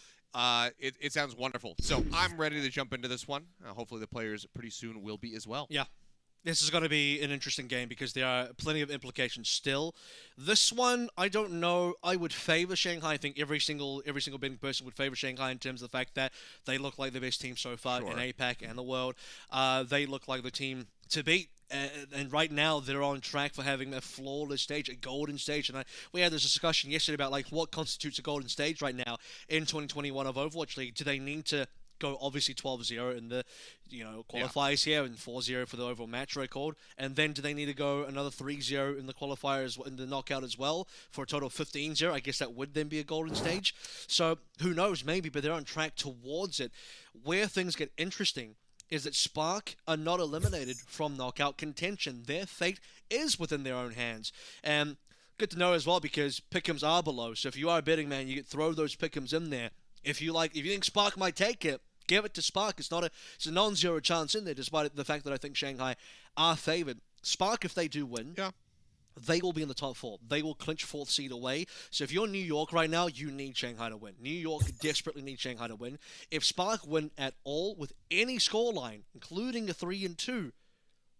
It sounds wonderful. So I'm ready to jump into this one. Hopefully the players pretty soon will be as well. Yeah. This is going to be an interesting game because there are plenty of implications still. This one, I don't know. I would favor Shanghai. I think every single betting person would favor Shanghai in terms of the fact that they look like the best team so far in APAC and the world. They look like the team to beat. And right now, they're on track for having a flawless stage, a golden stage. And we had this discussion yesterday about what constitutes a golden stage right now in 2021 of Overwatch League. Do they need to go obviously 12-0 in the qualifiers here and 4-0 for the overall match record, and then do they need to go another 3-0 in the qualifiers in the knockout as well for a total of 15-0? I guess that would then be a golden stage. So who knows, maybe, but they're on track towards it. Where things get interesting is that Spark are not eliminated from knockout contention. Their fate is within their own hands. And good to know as well, because pick'ems are below. So if you are a betting man, you could throw those pick'ems in there. If you think Spark might take it, give it to Spark. It's a non-zero chance in there, despite the fact that I think Shanghai are favored. Spark, if they do win, they will be in the top 4. They will clinch 4th seed away. So if you're New York right now, you need Shanghai to win. New York desperately needs Shanghai to win. If Spark win at all with any scoreline, including a 3-2,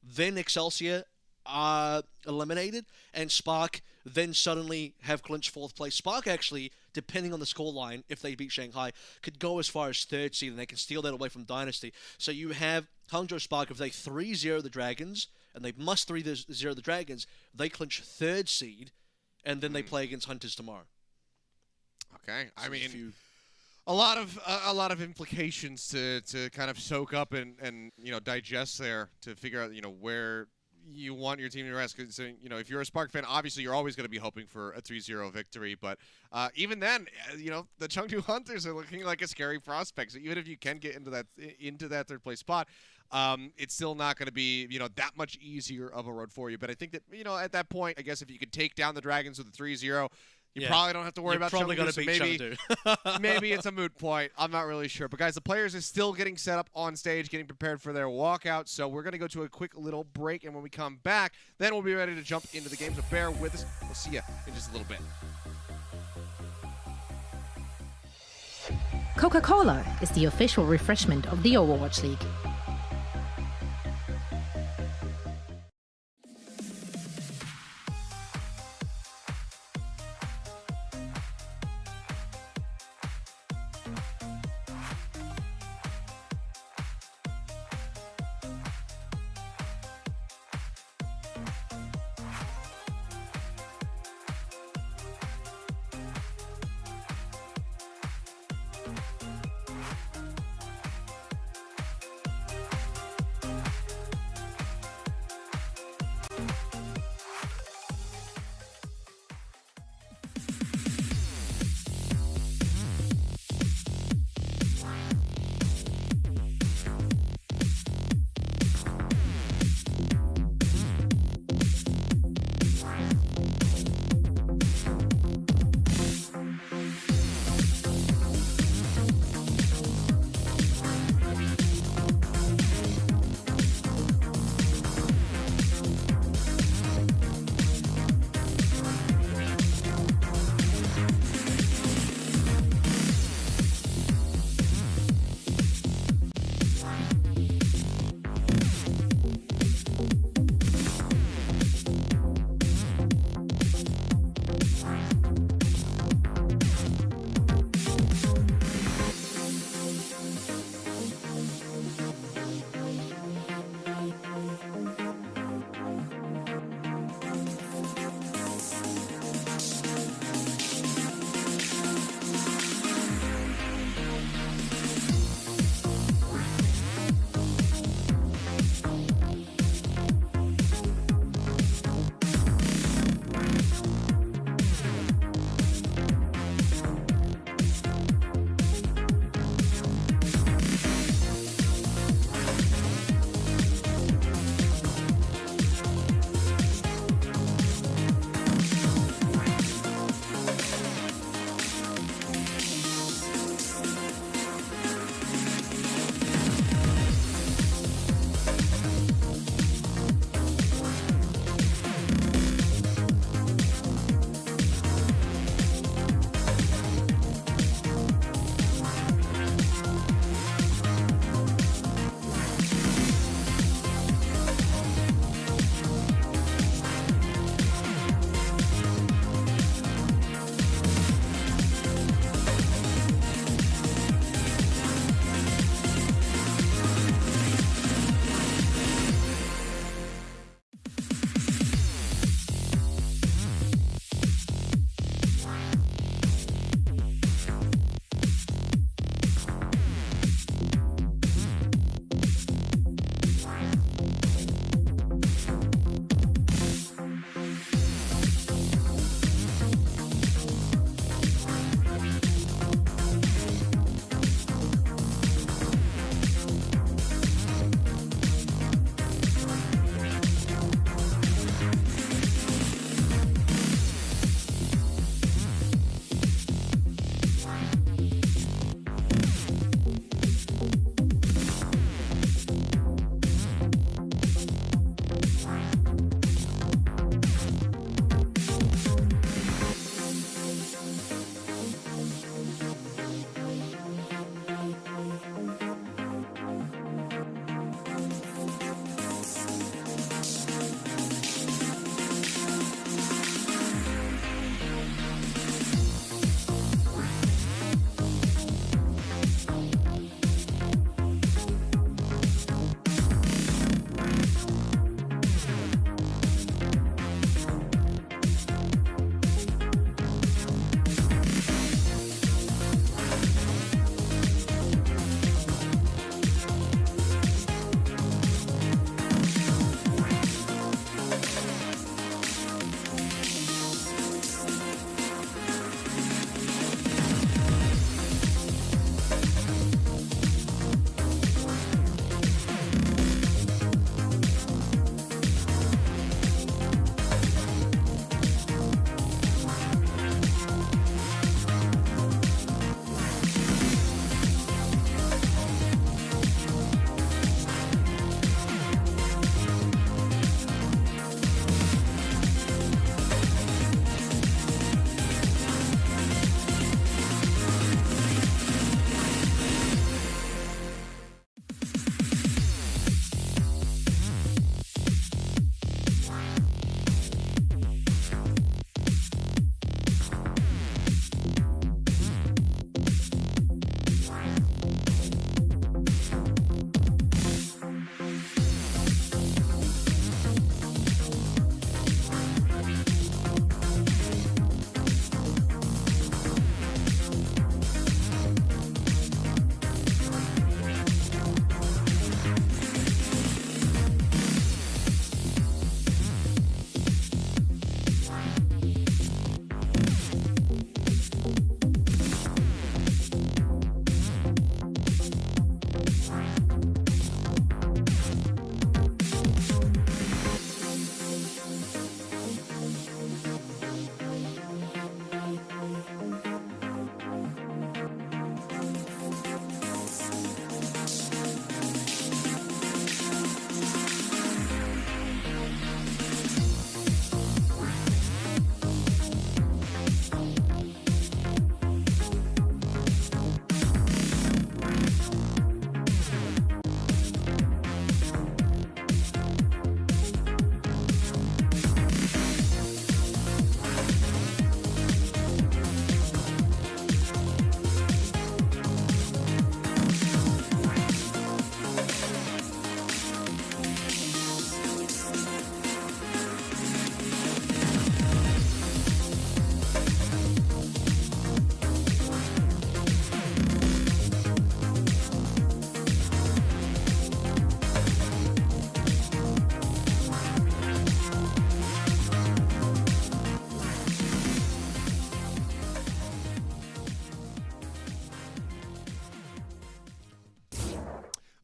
then Excelsior are eliminated, and Spark then suddenly have clinched 4th place. Spark actually, depending on the scoreline, if they beat Shanghai, could go as far as 3rd seed, and they can steal that away from Dynasty. So you have Hangzhou Spark, if they 3-0 the Dragons, and they must 3-0 the Dragons, they clinch 3rd seed, and then they play against Hunters tomorrow. Okay, So I mean, a lot of implications to kind of soak up and digest there to figure out where you want your team to rest. Because, you know, if you're a Spark fan, obviously you're always going to be hoping for a 3-0 victory. But even then, you know, the Chengdu Hunters are looking like a scary prospect. So even if you can get into that third place spot, it's still not going to be, you know, that much easier of a road for you. But I think that, you know, at that point, I guess if you could take down the Dragons with a 3-0, you probably don't have to worry about probably Chengdu. Gonna beat Chengdu. Maybe it's a moot point. I'm not really sure. But, guys, the players are still getting set up on stage, getting prepared for their walkout. So we're going to go to a quick little break. And when we come back, then we'll be ready to jump into the game. So bear with us. We'll see you in just a little bit. Coca-Cola is the official refreshment of the Overwatch League.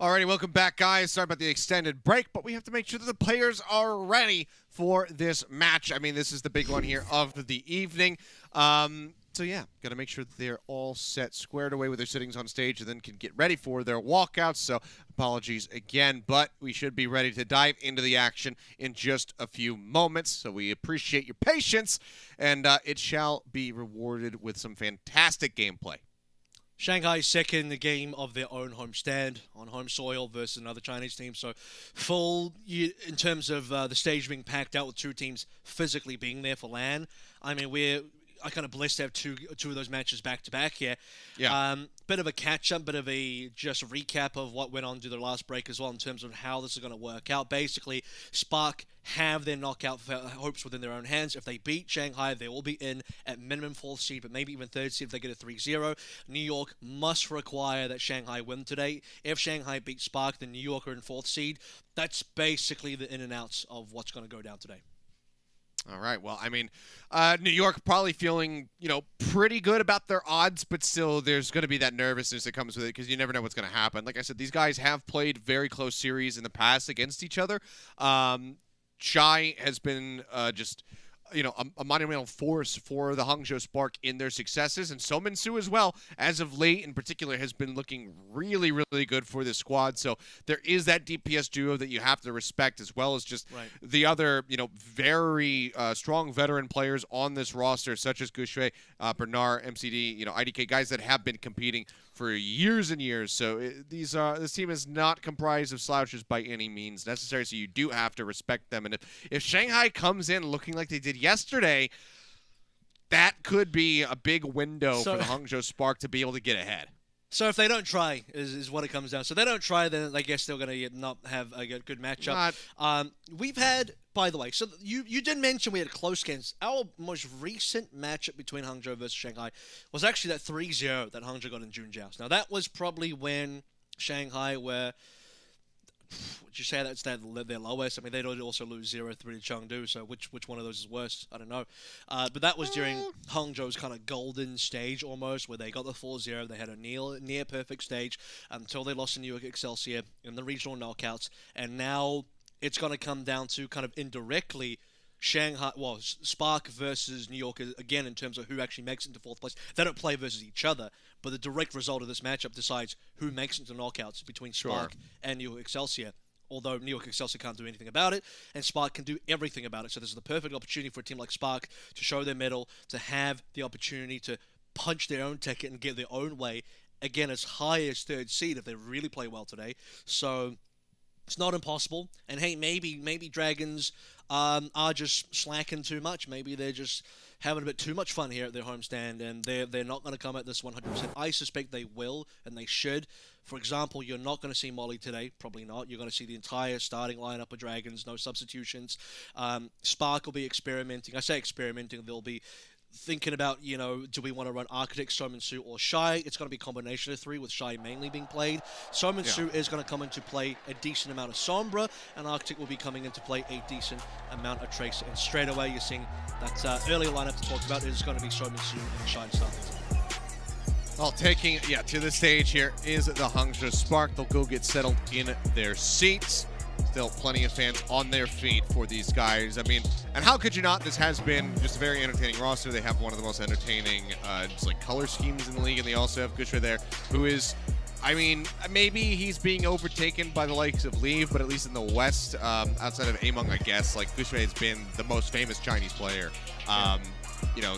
Alrighty, welcome back, guys. Sorry about the extended break, but we have to make sure that the players are ready for this match. I mean, this is the big one here of the evening. So yeah, got to make sure that they're all set, squared away with their sittings on stage, and then can get ready for their walkouts. So apologies again, but we should be ready to dive into the action in just a few moments. So we appreciate your patience, and it shall be rewarded with some fantastic gameplay. Shanghai's second game of their own homestand on home soil versus another Chinese team. So full in terms of the stage being packed out with two teams physically being there for LAN. I mean, I kind of blessed to have two of those matches back to back here. Yeah. Bit of a catch up, bit of a just recap of what went on to the last break as well in terms of how this is going to work out. Basically, Spark have their knockout hopes within their own hands. If they beat Shanghai, they will be in at minimum 4th seed, but maybe even 3rd seed if they get a 3-0. New York must require that Shanghai win today. If Shanghai beats Spark, then New York are in 4th seed. That's basically the in and outs of what's going to go down today. All right. Well, I mean, New York probably feeling, pretty good about their odds, but still there's going to be that nervousness that comes with it because you never know what's going to happen. Like I said, these guys have played very close series in the past against each other. Shai has been just, a monumental force for the Hangzhou Spark in their successes, and So Min-soo as well, as of late in particular, has been looking really, really good for this squad. So there is that DPS duo that you have to respect, as well as just the other, very strong veteran players on this roster, such as Gushue, Bernard, MCD, IDK, guys that have been competing for years and years. So this team is not comprised of slouches by any means necessary, so you do have to respect them. And if Shanghai comes in looking like they did yesterday, that could be a big window for the Hangzhou Spark to be able to get ahead. So if they don't try, is what it comes down. So they don't try, then I guess they're going to not have a good matchup. We've had, by the way, so you did mention we had close games. Our most recent matchup between Hangzhou versus Shanghai was actually that 3-0 that Hangzhou got in Junjiao. Now that was probably when Shanghai were, would you say that's their lowest? I mean, they'd also lose 0-3 to Chengdu, so which one of those is worse? I don't know. But that was during Hangzhou's kind of golden stage almost, where they got the 4-0. They had a near perfect stage until they lost to York Excelsior in the regional knockouts, and now it's going to come down to kind of indirectly Spark versus New York again in terms of who actually makes it into 4th place. They don't play versus each other, but the direct result of this matchup decides who makes it into knockouts between Spark and New York Excelsior. Although New York Excelsior can't do anything about it, and Spark can do everything about it. So this is the perfect opportunity for a team like Spark to show their mettle, to have the opportunity to punch their own ticket and get their own way, again, as high as 3rd seed if they really play well today. So it's not impossible. And hey, maybe Dragons are just slacking too much. Maybe they're just having a bit too much fun here at their homestand, and they're not going to come at this 100%. I suspect they will, and they should. For example, you're not going to see Molly today. Probably not. You're going to see the entire starting lineup of Dragons, no substitutions. Spark will be experimenting. I say experimenting. They'll be thinking about, do we want to run Architect, So Min-soo, or Shai? It's going to be a combination of 3, with Shai mainly being played. So Min-soo is going to come into play a decent amount of Sombra, and Architect will be coming into play a decent amount of Tracer. And straight away, you're seeing that earlier lineup to talk about is going to be So Min-soo and Shai starting. Well, taking to the stage here is the Hangzhou Spark. They'll go get settled in their seats. Still plenty of fans on their feet for these guys. I mean, and how could you not? This has been just a very entertaining roster. They have one of the most entertaining color schemes in the league, and they also have Gushue there, who is, I mean, maybe he's being overtaken by the likes of Leave, but at least in the West, outside of Among, I guess, Gushue has been the most famous Chinese player.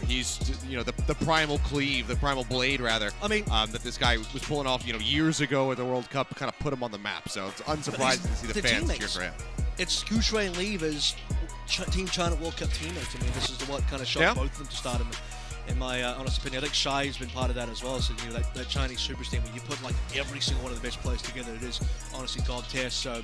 He's, the primal cleave, the primal blade, rather. I mean, that this guy was pulling off, years ago at the World Cup, kind of put him on the map. So it's unsurprising to see the fans cheer for him. It's Gushue and Leave as Team China World Cup teammates. I mean, this is what kind of shocked both of them to start in my honest opinion. I think Shai's been part of that as well. So, that Chinese super team, when you put every single one of the best players together, it is honestly god tier. So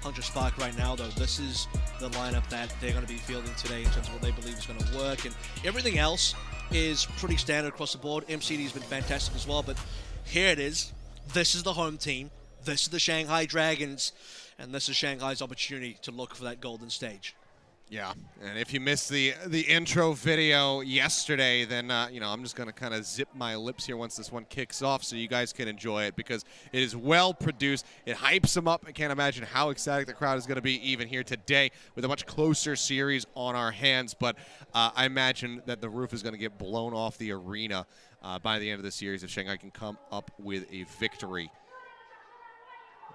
Hangzhou Spark right now, though, this is the lineup that they're going to be fielding today in terms of what they believe is going to work. And everything else is pretty standard across the board. MCD has been fantastic as well, but here it is. This is the home team. This is the Shanghai Dragons, and this is Shanghai's opportunity to look for that golden stage. Yeah, and if you missed the intro video yesterday, then I'm just gonna kind of zip my lips here once this one kicks off, so you guys can enjoy it because it is well produced. It hypes them up. I can't imagine how ecstatic the crowd is gonna be even here today with a much closer series on our hands. But I imagine that the roof is gonna get blown off the arena by the end of the series if Shanghai can come up with a victory.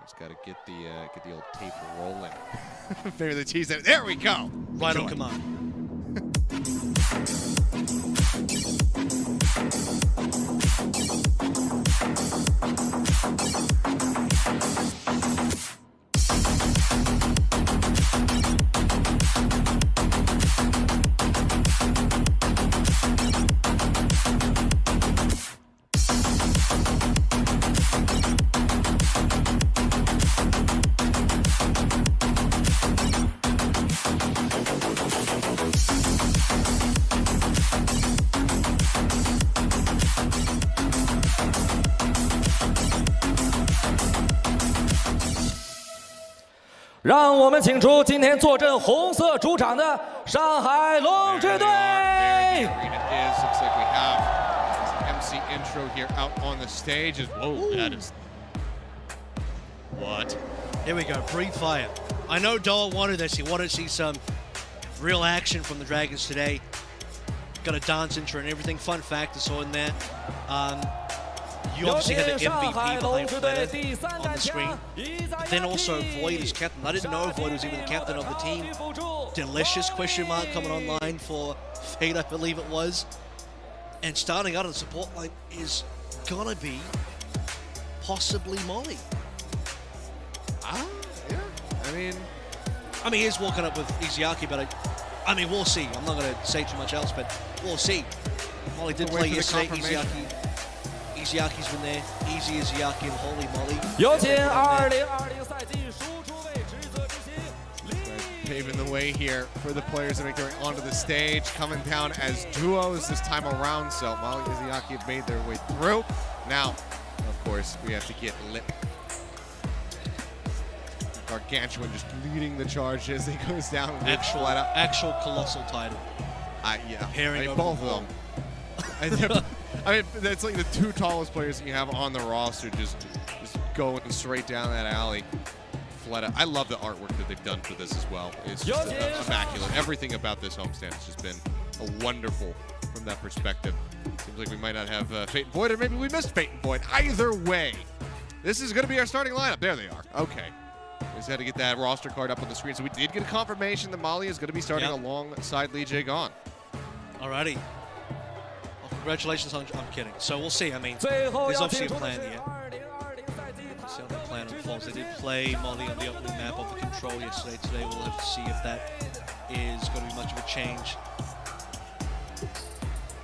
Just got to get the old tape rolling. Maybe the tease it. There we go. Right on command.让我们请出今天坐镇红色主场的上海龙之队。 There the arena is. Looks like we have this MC intro here out on the stage. Whoa, that is what? Here we go. Breathe fire. I know Doll wanted this. He wanted to see some real action from the Dragons today. Got a dance intro and everything. Fun fact, it's all in there. You obviously had the MVP behind Fleta on the screen. Then also Void as captain. I didn't know Void was even the captain of the team. Delicious question mark coming online for Fate, I believe it was. And starting out on the support line is gonna be possibly Molly. Yeah. I mean, he's walking up with Izayaki, but I mean, we'll see. I'm not gonna say too much else, but we'll see. Molly did play yesterday. Izayaki's been there. Easy Izayaki and holy moly. 有请2020赛季输出位职责执行。 paving the way here for the players to make their way onto the stage, coming down as duos this time around. So Molly and Izayaki have made their way through. Now, of course, we have to get lit. Gargantuan just leading the charge as he goes down with Fleta. Actual colossal title. Yeah, Pairing over both the of them. I mean, that's like the two tallest players that you have on the roster just going straight down that alley. Fleta, I love the artwork that they've done for this as well. It's just immaculate. Everything about this homestand has just been wonderful from that perspective. Seems like we might not have Fate and Void, or maybe we missed Fate and Void. Either way, this is going to be our starting lineup. There they are. Okay. We just had to get that roster card up on the screen. So we did get a confirmation that Molly is going to be starting alongside Lee Jae-gon. Alrighty. Well, congratulations on... I'm kidding. So we'll see. I mean, there's obviously a plan here. See how the plan unfolds. They did play Molly on the opening map of the control yesterday. Today we'll have to see if that is going to be much of a change.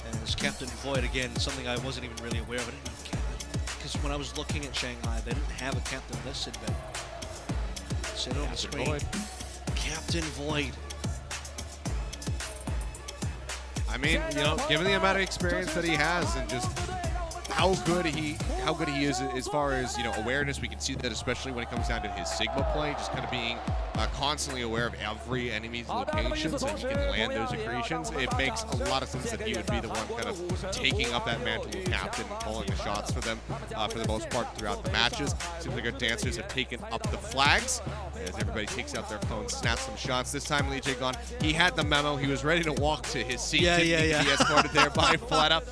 And as Captain Void, again, something I wasn't even really aware of. Because when I was looking at Shanghai, they didn't have a captain listed, but sit on the screen. Void. Captain Void. I mean, you know, given the amount of experience that he has and just how good he is as far as, you know, awareness, we can see that especially when it comes down to his Sigma play, just kind of being constantly aware of every enemy's locations and he can land those accretions. It makes a lot of sense that he would be the one kind of taking up that mantle of captain and calling the shots for them for the most part throughout the matches. Seems like our dancers have taken up the flags as everybody takes out their phones, snaps some shots. This time Lee Jae-gon, he had the memo. He was ready to walk to his seat. Yeah. He escorted there by Fleta.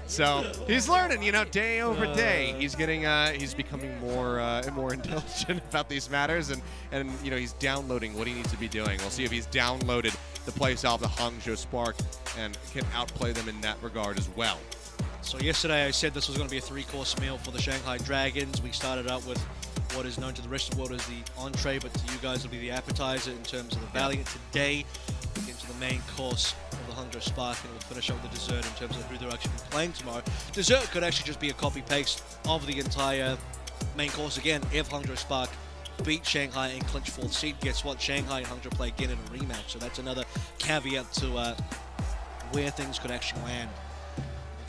So he's learning, you know, day over day. He's getting, he's becoming more and more intelligent about these matters, and you know, he's downloading what he needs to be doing. We'll see if he's downloaded the playstyle of the Hangzhou Spark and can outplay them in that regard as well. So yesterday I said this was going to be a three-course meal for the Shanghai Dragons. We started out with what is known to the rest of the world as the entree, but to you guys it'll be the appetizer in terms of the Valiant. Today we get into the main course of the Hangzhou Spark, and we'll finish up with the dessert in terms of who they're actually playing tomorrow. Dessert could actually just be a copy-paste of the entire main course again. If Hangzhou Spark beat Shanghai and clinch fourth seed, guess what? Shanghai and Hangzhou play again in a rematch, so that's another caveat to where things could actually land.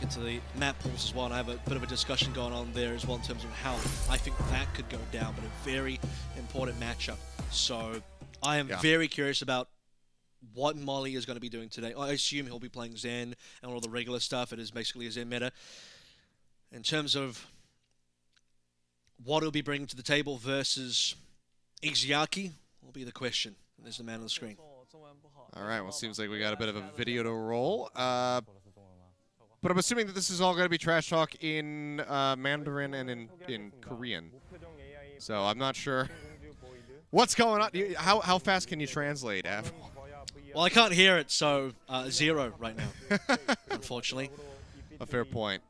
Into the map pools as well, and I have a bit of a discussion going on there as well in terms of how I think that could go down, but a very important matchup. So I am very curious about what Molly is going to be doing today. I assume he'll be playing Zen and all the regular stuff. It is basically a Zen meta. In terms of what he'll be bringing to the table versus Ixiaki will be the question. There's the man on the screen. All right, well, seems like we got a bit of a video to roll. But I'm assuming that this is all going to be trash talk in Mandarin and in Korean. So I'm not sure what's going on. How fast can you translate, Av? Well, I can't hear it, so 0 right now, unfortunately. A fair point.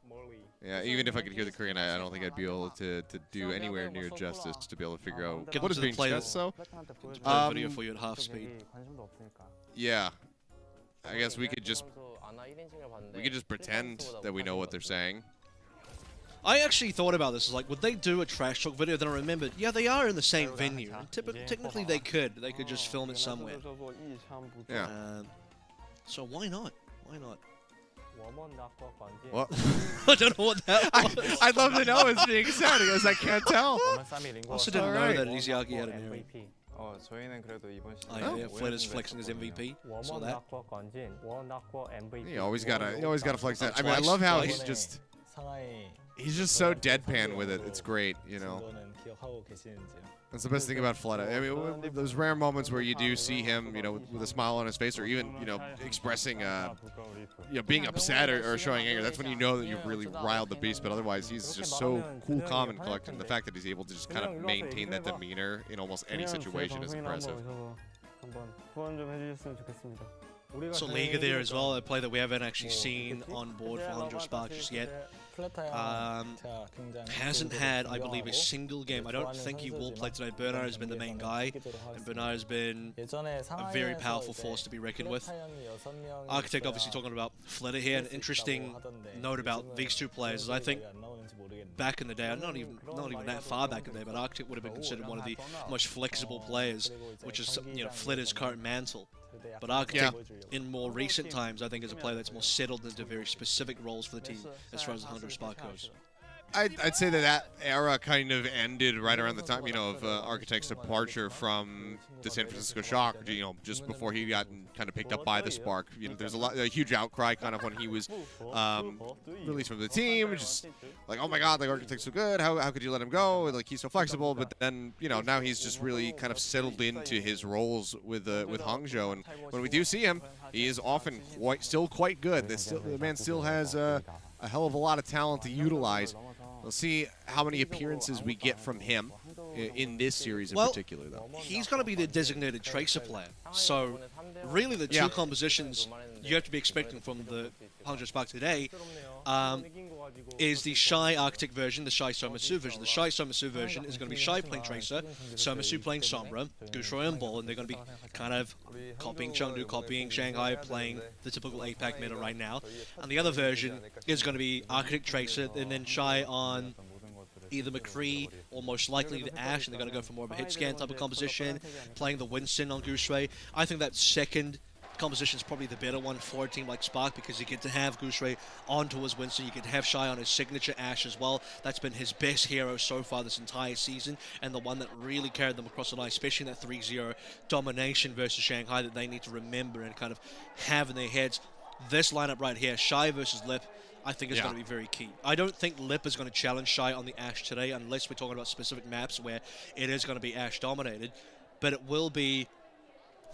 Yeah, even if I could hear the Korean, I don't think I'd be able to do anywhere near justice to be able to figure out what is being said. So, play video for you at half speed. Yeah, I guess we could just pretend that we know what they're saying. I actually thought about this. Like, would they do a trash talk video? Then I remembered, yeah, they are in the same venue. Technically, they could. They could just film it somewhere. Yeah. So why not? Why not? What? I don't know what that was. I'd love to know what's being said because I can't tell. Also didn't know that Ixiaki had an area. 어, 저희는 그래도 이번 시즌 yeah, Fled is flexing his MVP. Saw that. You always gotta flex that. I mean, I love how he's just so deadpan with it. It's great, you know. That's the best thing about Flood. I mean, those rare moments where you do see him, you know, with a smile on his face, or even, you know, expressing, you know, being upset or showing anger. That's when you know that you've really riled the beast. But otherwise, he's just so cool, calm, and collected. And the fact that he's able to just kind of maintain that demeanor in almost any situation is impressive. So Liga there as well, a play that we haven't actually seen on board for Hangzhou Spark just yet. Hasn't had, I believe, a single game. I don't think he will play today. Bernard has been the main guy, and Bernard has been a very powerful force to be reckoned with. Architect obviously talking about Flitter here. An interesting note about these two players is I think back in the day, not even that far back in the day, but Architect would have been considered one of the most flexible players, which is, you know, Flitter's current mantle. But Architect, in more recent times, I think is a player that's more settled into very specific roles for the team as far as the Hangzhou Spark goes. I'd say that era kind of ended right around the time, you know, of Architect's departure from the San Francisco Shock, you know, just before he got kind of picked up by the Spark. You know, there's a huge outcry kind of when he was released from the team, just like, oh my God, like Architect's so good, how could you let him go? Like, he's so flexible. But then, you know, now he's just really kind of settled into his roles with Hangzhou, and when we do see him, he is often still quite good. The man still has a hell of a lot of talent to utilize. We'll see how many appearances we get from him in this series in particular, though. He's going to be the designated tracer player. So, really, the two compositions you have to be expecting from the Hangzhou Spark today is the Shy Architect version, the Shy Somasu version. The Shy Somasu version is going to be Shy playing Tracer, Somasu playing Sombra, Gushroy and Ball, and they're going to be kind of copying Chengdu, copying Shanghai, playing the typical APAC meta right now. And the other version is going to be Architect Tracer, and then Shy on either McCree or most likely the Ashe, and they're going to go for more of a hit scan type of composition, playing the Winston on Gushroy. I think that second composition is probably the better one for a team like Spark, because you get to have Gushroy onto his Winston, you get to have Shy on his signature Ashe as well. That's been his best hero so far this entire season, and the one that really carried them across the line, especially in that 3-0 domination versus Shanghai that they need to remember and kind of have in their heads. This lineup right here, Shy versus Lip, I think is going to be very key. I don't think Lip is going to challenge Shy on the Ashe today, unless we're talking about specific maps where it is going to be Ashe dominated, but it will be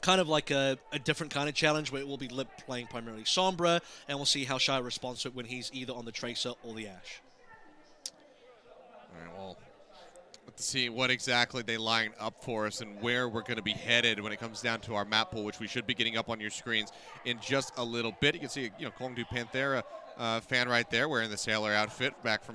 kind of like a different kind of challenge where it will be Lip playing primarily Sombra, and we'll see how Shy responds to it when he's either on the Tracer or the Ashe. All right, well, let's see what exactly they line up for us and where we're going to be headed when it comes down to our map pool, which we should be getting up on your screens in just a little bit. You can see, you know, Chengdu Panthera fan right there wearing the sailor outfit back from